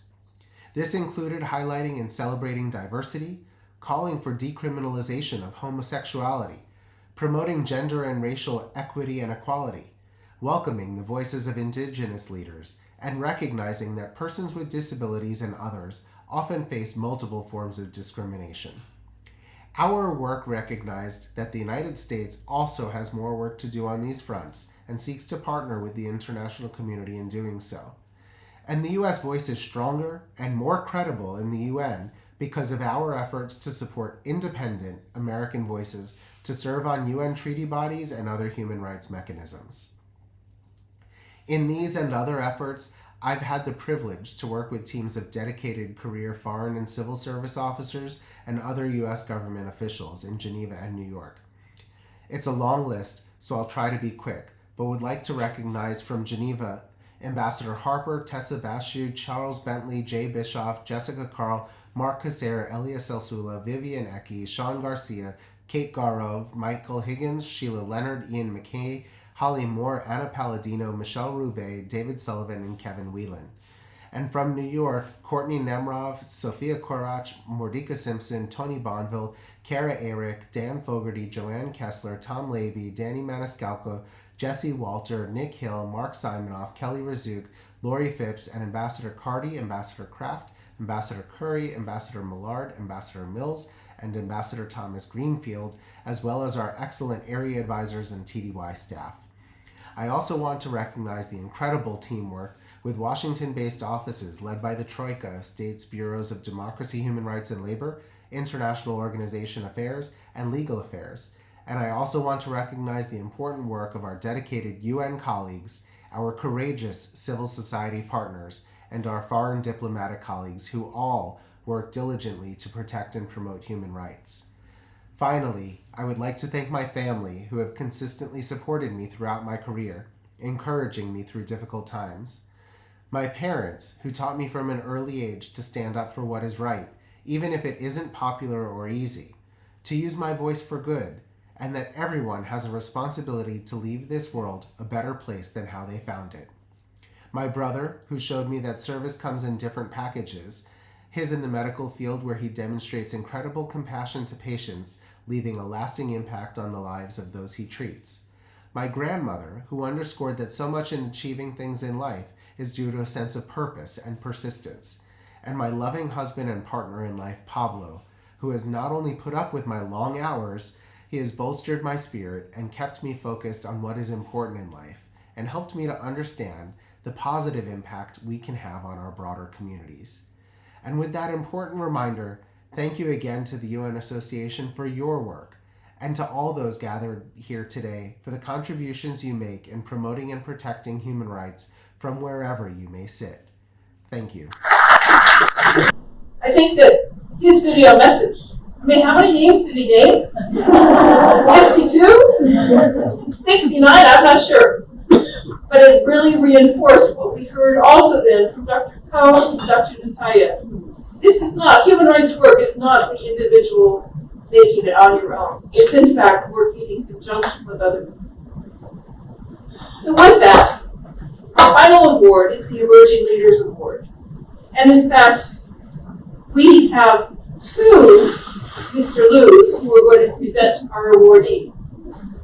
This included highlighting and celebrating diversity, calling for decriminalization of homosexuality, promoting gender and racial equity and equality, welcoming the voices of indigenous leaders, and recognizing that persons with disabilities and others often face multiple forms of discrimination. Our work recognized that the United States also has more work to do on these fronts and seeks to partner with the international community in doing so. And the U.S. voice is stronger and more credible in the UN because of our efforts to support independent American voices to serve on UN treaty bodies and other human rights mechanisms. In these and other efforts, I've had the privilege to work with teams of dedicated career foreign and civil service officers and other U.S. government officials in Geneva and New York. It's a long list, so I'll try to be quick, but would like to recognize from Geneva Ambassador Harper, Tessa Bashu, Charles Bentley, Jay Bischoff, Jessica Carl, Mark Caser, Elias Elsula, Vivian Ecke, Sean Garcia, Kate Garov, Michael Higgins, Sheila Leonard, Ian McKay, Holly Moore, Anna Palladino, Michelle Roubaix, David Sullivan, and Kevin Whelan. And from New York, Courtney Nemrov, Sophia Korach, Mordika Simpson, Tony Bonville, Kara Eric, Dan Fogarty, Joanne Kessler, Tom Labey, Danny Maniscalco, Jesse Walter, Nick Hill, Mark Simonoff, Kelly Razuk, Lori Phipps, and Ambassador Carty, Ambassador Kraft, Ambassador Curry, Ambassador Millard, Ambassador Mills, and Ambassador Thomas Greenfield, as well as our excellent area advisors and TDY staff. I also want to recognize the incredible teamwork with Washington-based offices led by the Troika of States Bureaus of Democracy, Human Rights and Labor, International Organization Affairs, and Legal Affairs. And I also want to recognize the important work of our dedicated UN colleagues, our courageous civil society partners, and our foreign diplomatic colleagues who all work diligently to protect and promote human rights. Finally, I would like to thank my family who have consistently supported me throughout my career, encouraging me through difficult times. My parents, who taught me from an early age to stand up for what is right, even if it isn't popular or easy, to use my voice for good, and that everyone has a responsibility to leave this world a better place than how they found it. My brother, who showed me that service comes in different packages, his in the medical field where he demonstrates incredible compassion to patients, leaving a lasting impact on the lives of those he treats. My grandmother, who underscored that so much in achieving things in life is due to a sense of purpose and persistence. And my loving husband and partner in life, Pablo, who has not only put up with my long hours, he has bolstered my spirit and kept me focused on what is important in life and helped me to understand the positive impact we can have on our broader communities. And with that important reminder, thank you again to the UN Association for your work, and to all those gathered here today for the contributions you make in promoting and protecting human rights from wherever you may sit. Thank you. I think that his video message, how many names did he name? 52? 69, I'm not sure. But it really reinforced what we heard also then from Dr. Cohn and Dr. Natalia. This is not, human rights work is not the individual making it on your own. It's in fact working in conjunction with other people. So with that, the final award is the Emerging Leaders Award. And in fact, we have two Mr. Lus who are going to present our awardee.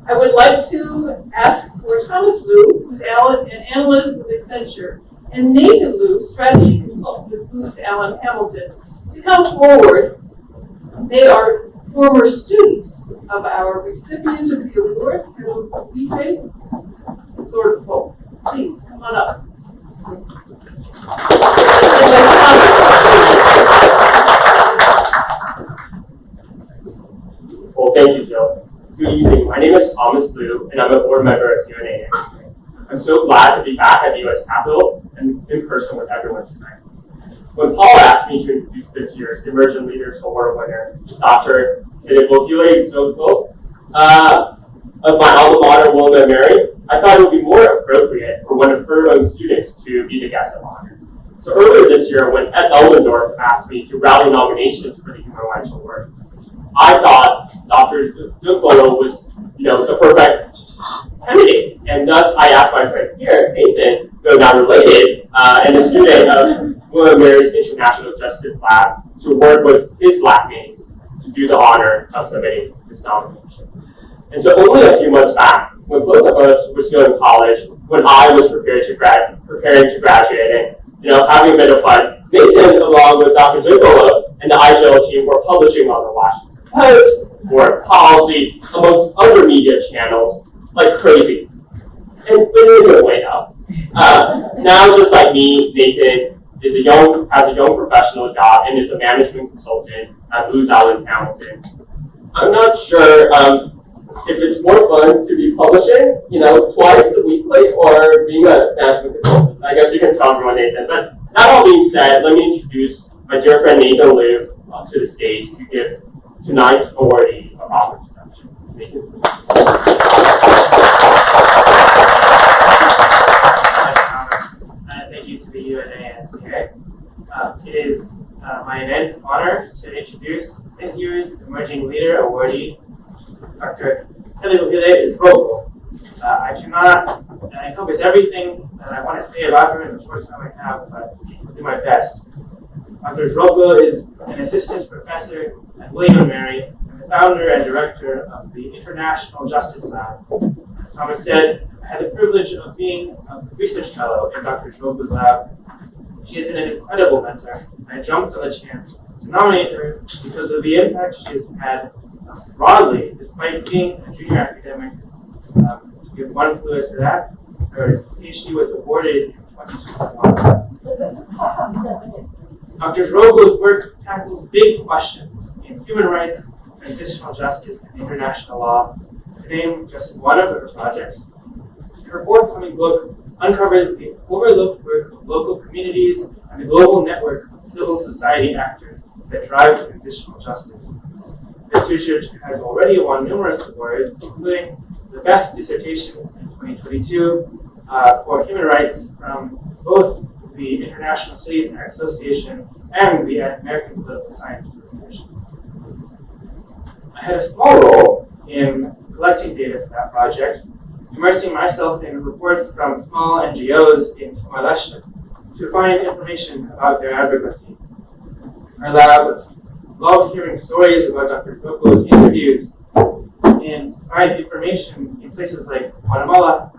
I would like to ask for Thomas Lu, who's an analyst with Accenture, and Nathan Lu, strategy consultant with Booz Allen Hamilton, to come forward. They are former students of our recipient of the award, sort of both. Please, come on up. Well, thank you, Jill. Good evening. My name is Thomas Liu, and I'm a board member of UNA-NCA. I'm so glad to be back at the U.S. Capitol and in person with everyone tonight. When Paul asked me to introduce this year's Emerging Leaders Award winner, Dr. Kidibokile Zogbo, of my alma mater, William & Mary, I thought it would be more appropriate for one of her own students to be the guest of honor. So earlier this year, when Ed Elmendorf asked me to rally nominations for the Human Rights Award, I thought Dr. Zogbo was, the perfect candidate. And thus, I asked my friend here, Nathan, though not related, and a student of William & Mary's International Justice Lab, to work with his lab mates to do the honor of submitting this nomination. And so only a few months back, when both of us were still in college, when I was preparing to graduate and, having a bit of fun, Nathan, along with Dr. Zogbo and the IGL team, were publishing on the Washington Post, Foreign Policy, amongst other media channels, like crazy. And in a good way now. Now, just like me, Nathan has a young professional job and is a management consultant at Booz Allen Hamilton. I'm not sure if it's more fun to be publishing, twice a weekly, or being a management consultant. I guess you can tell everyone, Nathan. But that all being said, let me introduce my dear friend Nathan Liu to the stage to give tonight's awardee a proper introduction. Nathan. Thank you to the UNA-NCA. It is my immense honor to introduce this year's Emerging Leader awardee, Dr. Kidibokile Zogbo. I cannot encompass everything that I want to say about her in the short time I have, but I'll do my best. Dr. Zogbo is an assistant professor at William & Mary and the founder and director of the International Justice Lab. As Thomas said, I had the privilege of being a research fellow in Dr. Zogbo's lab. She has been an incredible mentor, and I jumped on the chance to nominate her because of the impact she has had broadly, despite being a junior academic. To give one clue as to that, her PhD was awarded in 2021. Dr. Rogo's work tackles big questions in human rights, transitional justice, and international law, to name just one of her projects. Her forthcoming book uncovers the overlooked work of local communities and the global network of civil society actors that drive transitional justice. This research has already won numerous awards, including the Best Dissertation in 2022 for human rights from both the International Studies Association and the American Political Science Association. I had a small role in collecting data for that project, immersing myself in reports from small NGOs in Timor-Leste to find information about their advocacy. Our lab loved hearing stories about Dr. Rogo's interviews and find information in places like Guatemala,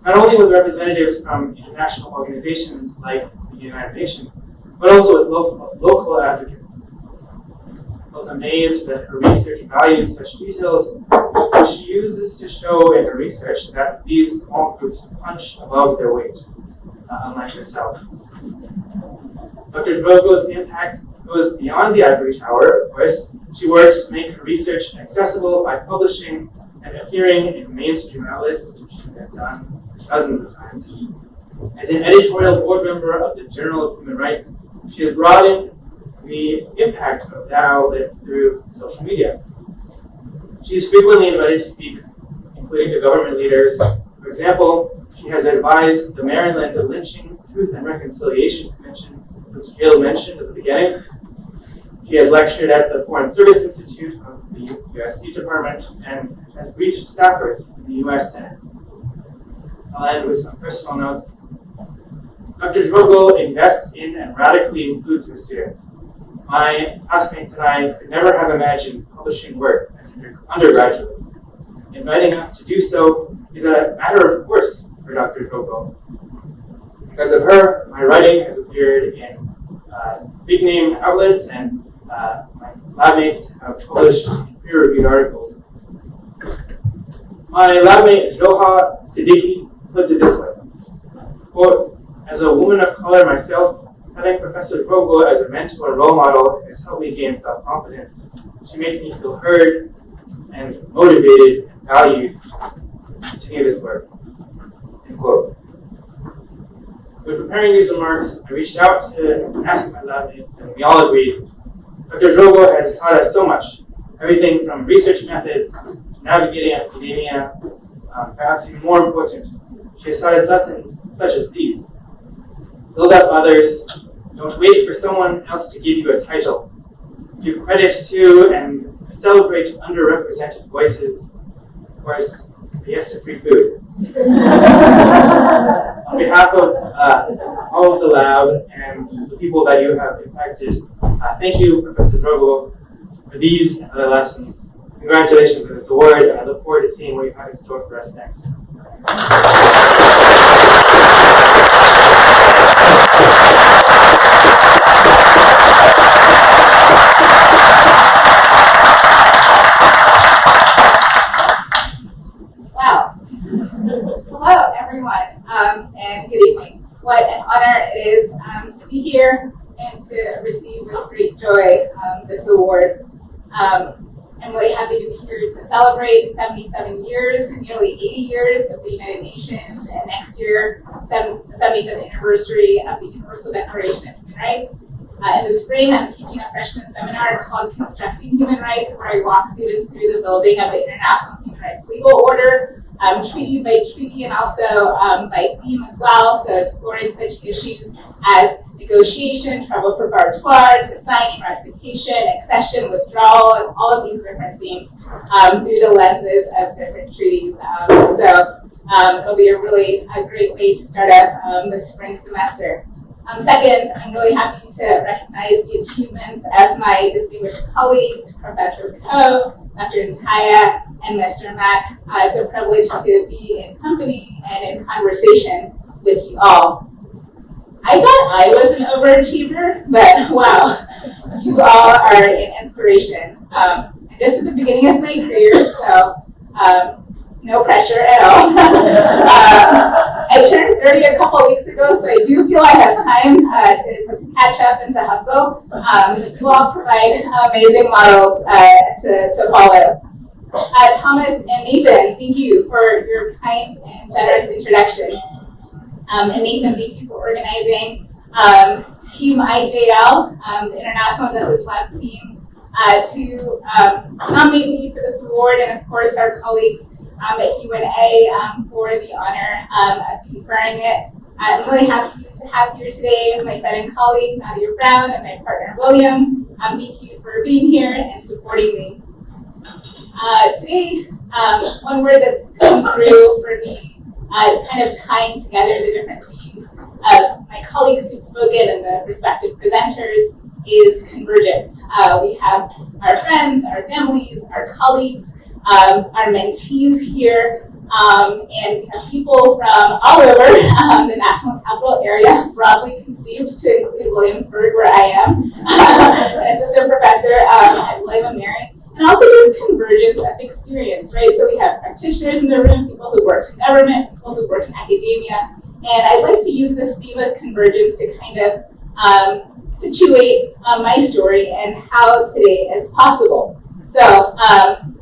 not only with representatives from international organizations like the United Nations, but also with local advocates. I was amazed that her research values such details, which she uses to show in her research that these small groups punch above their weight, unlike herself. Dr. Rogo's impact goes beyond the ivory tower, of course. She works to make her research accessible by publishing and appearing in mainstream outlets, which she has done dozens of times. As an editorial board member of the Journal of Human Rights, she has broadened the impact of that outlet through social media. She's frequently invited to speak, including to government leaders. For example, she has advised the Maryland Lynching Truth and Reconciliation Commission, which Gail mentioned at the beginning. She has lectured at the Foreign Service Institute of the U.S. State Department and has briefed staffers in the U.S. Senate. I'll end with some personal notes. Dr. Rogo invests in and radically includes her students. My classmates and I could never have imagined publishing work as undergraduates. Inviting us to do so is a matter of course for Dr. Rogo. Because of her, my writing has appeared in big name outlets, and my lab mates have published peer-reviewed articles. My lab mate Joha Siddiqui puts it this way, quote, "As a woman of color myself, having Professor Rogo as a mentor and role model has helped me gain self-confidence. She makes me feel heard and motivated and valued to continue this work." End quote. When preparing these remarks, I reached out to ask my lab mates, and we all agreed. Dr. Rogo has taught us so much, everything from research methods to navigating academia, perhaps even more important, she has taught us lessons such as these. Build up others, don't wait for someone else to give you a title. Give credit to and celebrate underrepresented voices. Of course, say yes to free food. On behalf of all of the lab and the people that you have impacted, thank you, Professor Rogo, for these and other lessons. Congratulations on this award, and I look forward to seeing what you have in store for us next. Hello, everyone, and good evening. What an honor it is to be here and to receive with great joy this award. I'm really happy to be here to celebrate 77 years, nearly 80 years of the United Nations, and next year, the 75th anniversary of the Universal Declaration of Human Rights. In the spring, I'm teaching a freshman seminar called Constructing Human Rights, where I walk students through the building of the International Human Rights Legal Order, treaty by treaty and also by theme as well. So exploring such issues as negotiation, trouble préparatoire, to signing, ratification, accession, withdrawal, and all of these different themes through the lenses of different treaties. It'll be a great way to start up the spring semester. Second, I'm really happy to recognize the achievements of my distinguished colleagues, Professor Poe, Dr. Ntaya, and Mr. Mack. It's a privilege to be in company and in conversation with you all. I thought I was an overachiever, but wow, you all are an inspiration. I'm just at the beginning of my career, so no pressure at all. I turned 30 a couple of weeks ago, so I do feel I have time to catch up and to hustle. You all provide amazing models to follow. Thomas and Nathan, thank you for your kind and generous introduction. And Nathan, thank you for organizing Team IJL, the International Justice Lab team, to nominate me for this award, and of course our colleagues at UNA for the honor of conferring it. I'm really happy to have here today my friend and colleague Nadia Brown and my partner William. Thank you for being here and supporting me. Today, one word that's come through for me, kind of tying together the different themes of my colleagues who've spoken and the respective presenters, is convergence. We have our friends, our families, our colleagues, our mentees here, and we have people from all over the National Capital Area, broadly conceived to include Williamsburg, where I am, an assistant professor at William & Mary. And also just convergence of experience, right? So we have practitioners in the room, people who work in government, people who work in academia. And I'd like to use this theme of convergence to kind of situate my story and how today is possible. So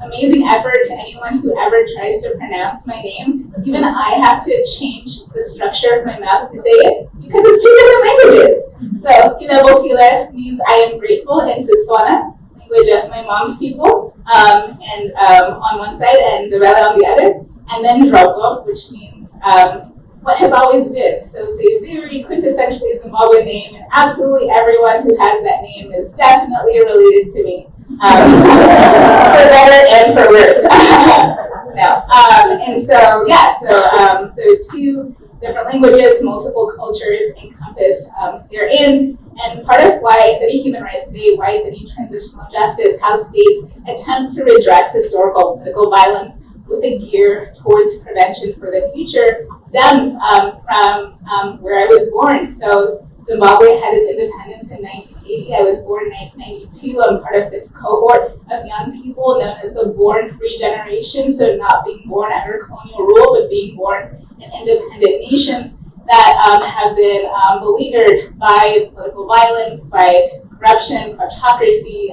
amazing effort to anyone who ever tries to pronounce my name. Even I have to change the structure of my mouth to say it because it's two different languages. So Kilabokile means I am grateful in Setswana, language of my mom's people, and on one side, and Dwele on the other, and then Droko, which means what has always been. So it's a very quintessentially Zimbabwean name, and absolutely everyone who has that name is definitely related to me, for better and for worse. No. And so, yeah, so two different languages, multiple cultures encompassed therein. And part of why I study human rights today, why I study transitional justice, how states attempt to redress historical political violence with a gear towards prevention for the future, stems from where I was born. So Zimbabwe had its independence in 1980. I was born in 1992. I'm part of this cohort of young people known as the Born Free Generation, so not being born under colonial rule, but being born in independent nations that have been beleaguered by political violence, by corruption, kleptocracy,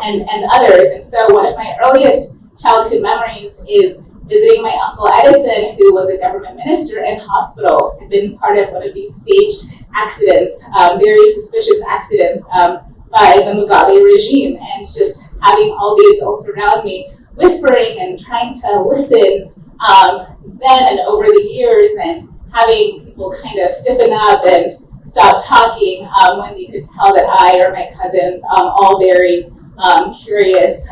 and others. And so one of my earliest childhood memories is visiting my Uncle Edison, who was a government minister in hospital, had been part of one of these staged accidents, very suspicious accidents by the Mugabe regime, and just having all the adults around me whispering and trying to listen then and over the years, and having people kind of stiffen up and stop talking when they could tell that I or my cousins, all very curious,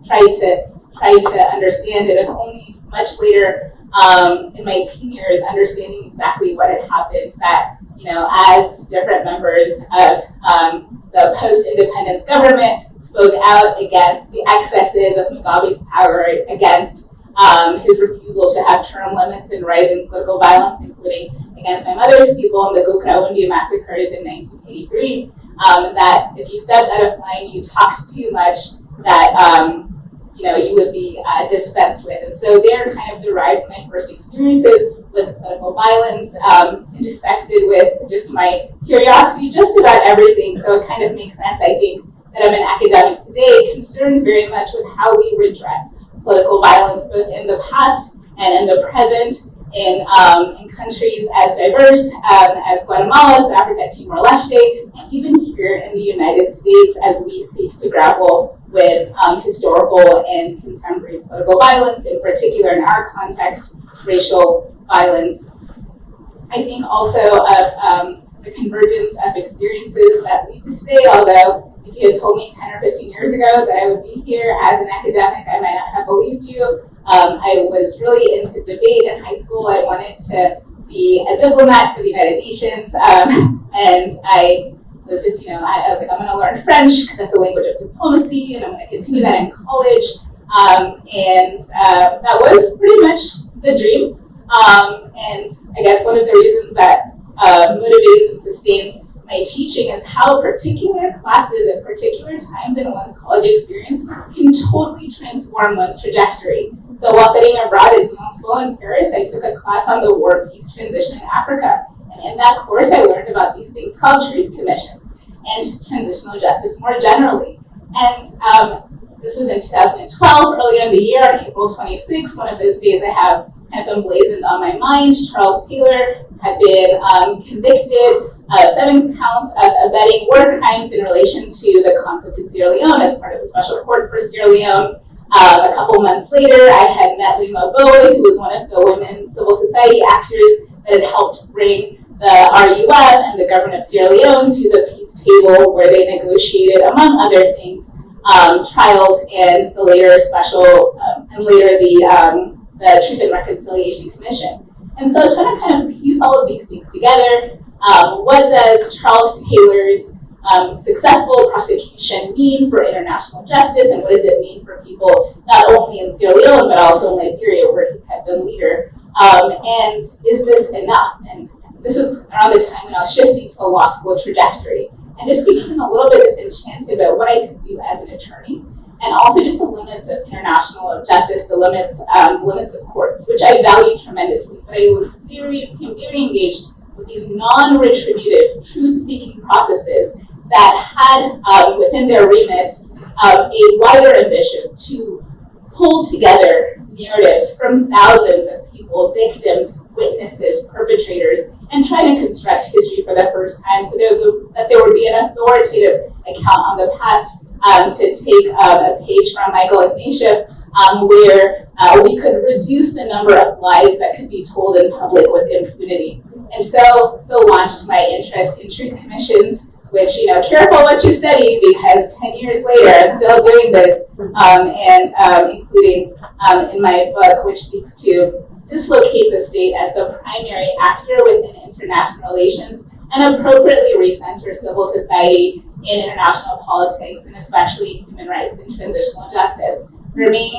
tried to understand. It was only much later in my teen years, understanding exactly what had happened, that, you know, as different members of the post-independence government spoke out against the excesses of Mugabe's power, against his refusal to have term limits and rising political violence, including against my mother's people in the Gukurahundi massacres in 1983, that if you stepped out of line, you talked too much, that you would be dispensed with. And so there kind of derives my first experiences with political violence, intersected with just my curiosity just about everything. So it kind of makes sense, I think, that I'm an academic today, concerned very much with how we redress political violence, both in the past and in the present, in countries as diverse as Guatemala, South Africa, Timor-Leste, and even here in the United States, as we seek to grapple with historical and contemporary political violence, in particular in our context, racial violence. I think also of the convergence of experiences that lead to today, although if you had told me 10 or 15 years ago that I would be here as an academic, I might not have believed you. I was really into debate in high school. I wanted to be a diplomat for the United Nations, and I was just, I was like, I'm going to learn French because that's a language of diplomacy, and I'm going to continue that in college. And that was pretty much the dream. And I guess one of the reasons that motivates and sustains my teaching is how particular classes at particular times in one's college experience can totally transform one's trajectory. So while studying abroad at Sciences Po in Paris, I took a class on the war, peace, transition in Africa. And in that course, I learned about these things called truth commissions and transitional justice more generally. And this was in 2012, earlier in the year, on April 26th, one of those days I have kind of emblazoned on my mind. Charles Taylor had been convicted of 7 counts of abetting war crimes in relation to the conflict in Sierra Leone as part of the special court for Sierra Leone. A couple months later, I had met Lima Bowie, who was one of the women civil society actors that had helped bring the RUF and the government of Sierra Leone to the peace table, where they negotiated, among other things, trials and the later special, and later the Truth and Reconciliation Commission. And so I was trying to kind of piece all of these things together. What does Charles Taylor's successful prosecution mean for international justice, and what does it mean for people not only in Sierra Leone but also in Liberia, where he had been leader? And is this enough? And this was around the time when I was shifting to a law school trajectory, and just became a little bit disenchanted about what I could do as an attorney, and also just the limits of international justice, the limits of courts, which I value tremendously. But I became very engaged with these non-retributive, truth-seeking processes that had within their remit a wider ambition to pull together narratives from thousands of people, victims, witnesses, perpetrators, and trying to construct history for the first time so that there would be an authoritative account on the past, to take a page from Michael Ignatieff, where we could reduce the number of lies that could be told in public with impunity. And so launched my interest in truth commissions, which, careful what you study, because 10 years later, I'm still doing this, and including in my book, which seeks to dislocate the state as the primary actor within international relations and appropriately recenter civil society in international politics, and especially human rights and transitional justice. For me,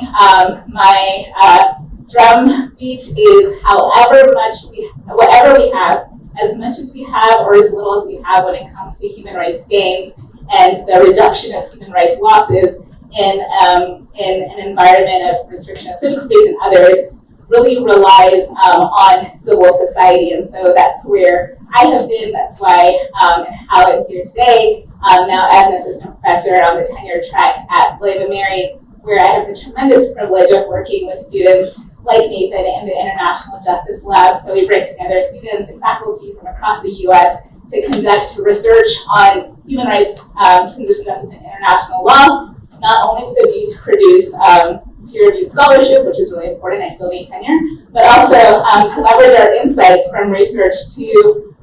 my drum beat is whatever we have, as much as we have or as little as we have when it comes to human rights gains and the reduction of human rights losses in an environment of restriction of civic space and others, really relies on civil society. And so that's where I have been, that's why and how I'm here today, now as an assistant professor on the tenure track at William & Mary, where I have the tremendous privilege of working with students like Nathan in the International Justice Lab. So we bring together students and faculty from across the US to conduct research on human rights, transitional justice, and international law, not only with a view to produce peer-reviewed scholarship, which is really important, I still need tenure, but also to leverage our insights from research to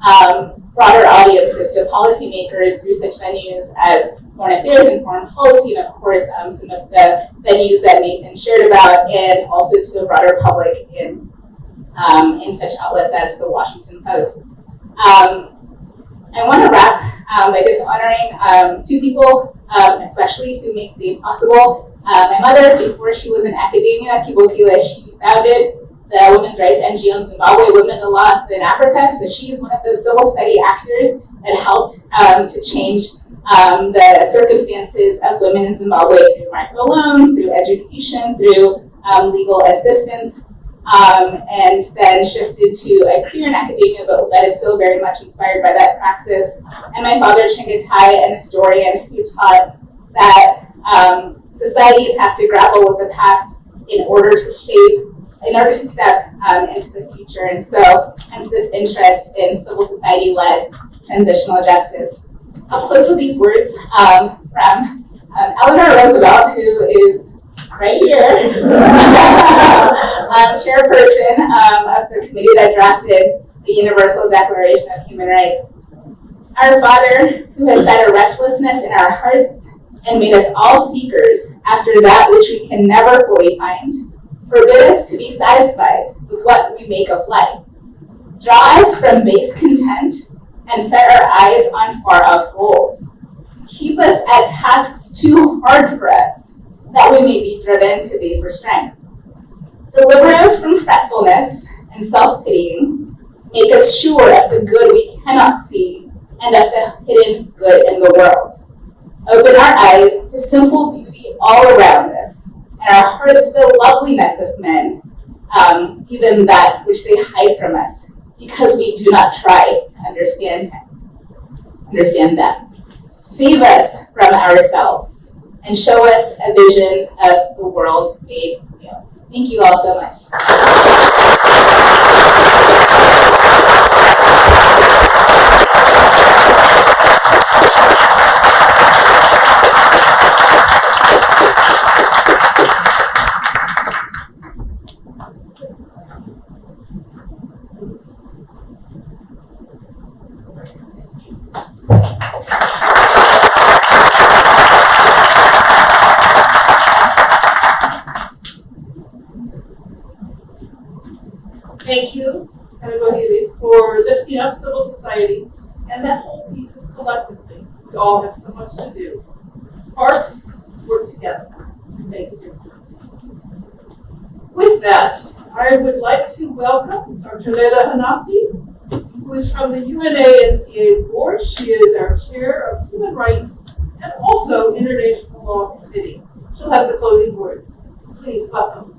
broader audiences, to policymakers through such venues as foreign affairs and foreign policy, and of course some of the venues that Nathan shared about, and also to the broader public in such outlets as the Washington Post. I want to wrap by just honoring 2 people, especially who make SAVE possible. My mother, before she was in academia, Kibokile, she founded the women's rights NGO in Zimbabwe, Women in the Law in Africa. So she is one of those civil society actors that helped to change the circumstances of women in Zimbabwe through microloans, through education, through legal assistance, and then shifted to a career in academia, but that is still very much inspired by that praxis. And my father, Chingatai, an historian who taught that societies have to grapple with the past in order to step into the future. And so, hence this interest in civil society-led transitional justice. I'll close with these words from Eleanor Roosevelt, who is right here, chairperson of the committee that drafted the Universal Declaration of Human Rights. Our Father, who has set a restlessness in our hearts and made us all seekers after that which we can never fully find, forbid us to be satisfied with what we make of life. Draw us from base content and set our eyes on far-off goals. Keep us at tasks too hard for us, that we may be driven to thee for strength. Deliver us from fretfulness and self-pitying. Make us sure of the good we cannot see and of the hidden good in the world. Open our eyes to simple beauty all around us and our hearts feel loveliness of men, even that which they hide from us, because we do not try to understand them. Save us from ourselves and show us a vision of the world made real. Thank you all so much. Thank you, Senator Healy, for lifting up civil society and that whole piece of collectively. We all have so much to do. Sparks work together to make a difference. With that, I would like to welcome Dr. Leila Hanafi, who is from the UNA-NCA board. She is our chair of Human Rights and also International Law Committee. She'll have the closing words. Please welcome.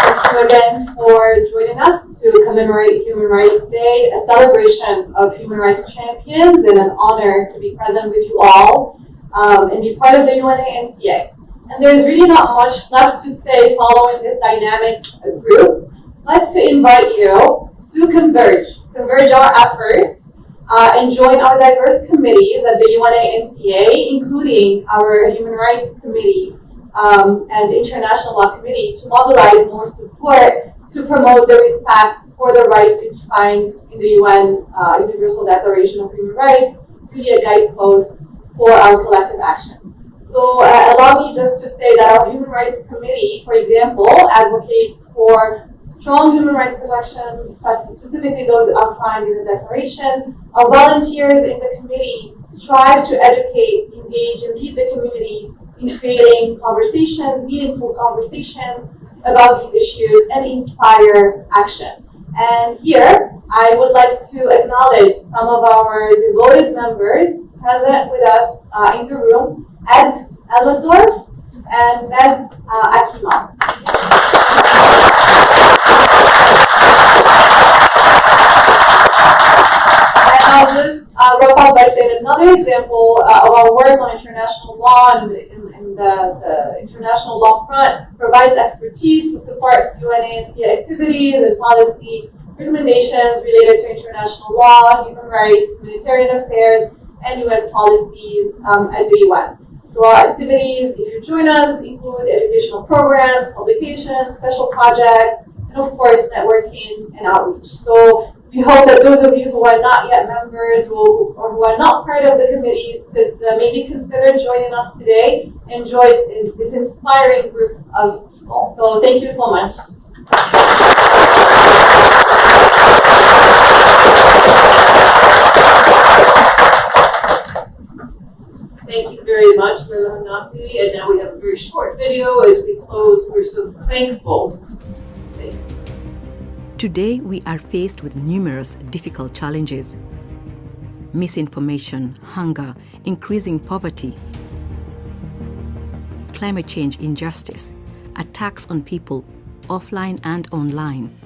Thank you again for joining us to commemorate Human Rights Day, a celebration of human rights champions, and an honor to be present with you all and be part of the UNA-NCA. And there's really not much left to say following this dynamic group, but to invite you to converge our efforts and join our diverse committees at the UNA-NCA, including our Human Rights Committee and International Law Committee, to mobilize more support to promote the respect for the rights enshrined in the UN Universal Declaration of Human Rights, really a guidepost for our collective actions. So allow me just to say that our Human Rights Committee, for example, advocates for strong human rights protections, specifically those outlined in the Declaration. Our volunteers in the committee strive to educate, engage, and lead the community in creating conversations, meaningful conversations about these issues and inspire action. And here, I would like to acknowledge some of our devoted members present with us in the room, Ed Elmendorf and Med Akima. And I'll just wrap up by saying another example of our work on international law and the international law front provides expertise to support UNA-NCA activities and policy recommendations related to international law, human rights, humanitarian affairs, and U.S. policies at the UN. So our activities, if you join us, include educational programs, publications, special projects, and of course, networking and outreach. So we hope that those of you who are not yet members or who are not part of the committees could maybe consider joining us today and join this inspiring group of people. So thank you so much. Thank you very much, Leila Hanafi. And now we have a very short video as we close. We're so thankful. Thank you. Today, we are faced with numerous difficult challenges. Misinformation, hunger, increasing poverty, climate change injustice, attacks on people, offline and online.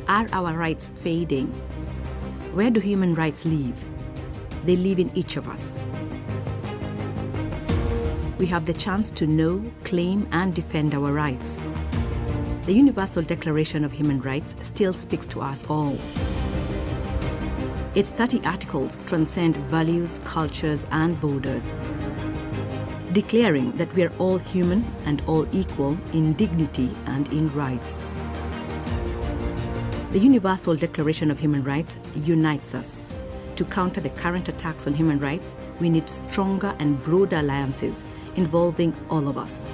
Are our rights fading? Where do human rights live? They live in each of us. We have the chance to know, claim, and defend our rights. The Universal Declaration of Human Rights still speaks to us all. Its 30 articles transcend values, cultures, and borders, declaring that we are all human and all equal in dignity and in rights. The Universal Declaration of Human Rights unites us. To counter the current attacks on human rights, we need stronger and broader alliances involving all of us.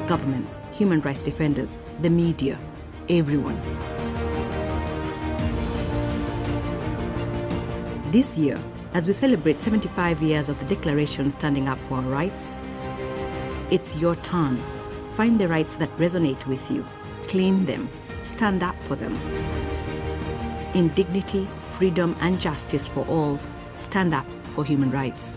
Governments, human rights defenders, the media, everyone. This year, as we celebrate 75 years of the Declaration standing up for our rights, it's your turn. Find the rights that resonate with you, claim them, stand up for them. In dignity, freedom, and justice for all, stand up for human rights.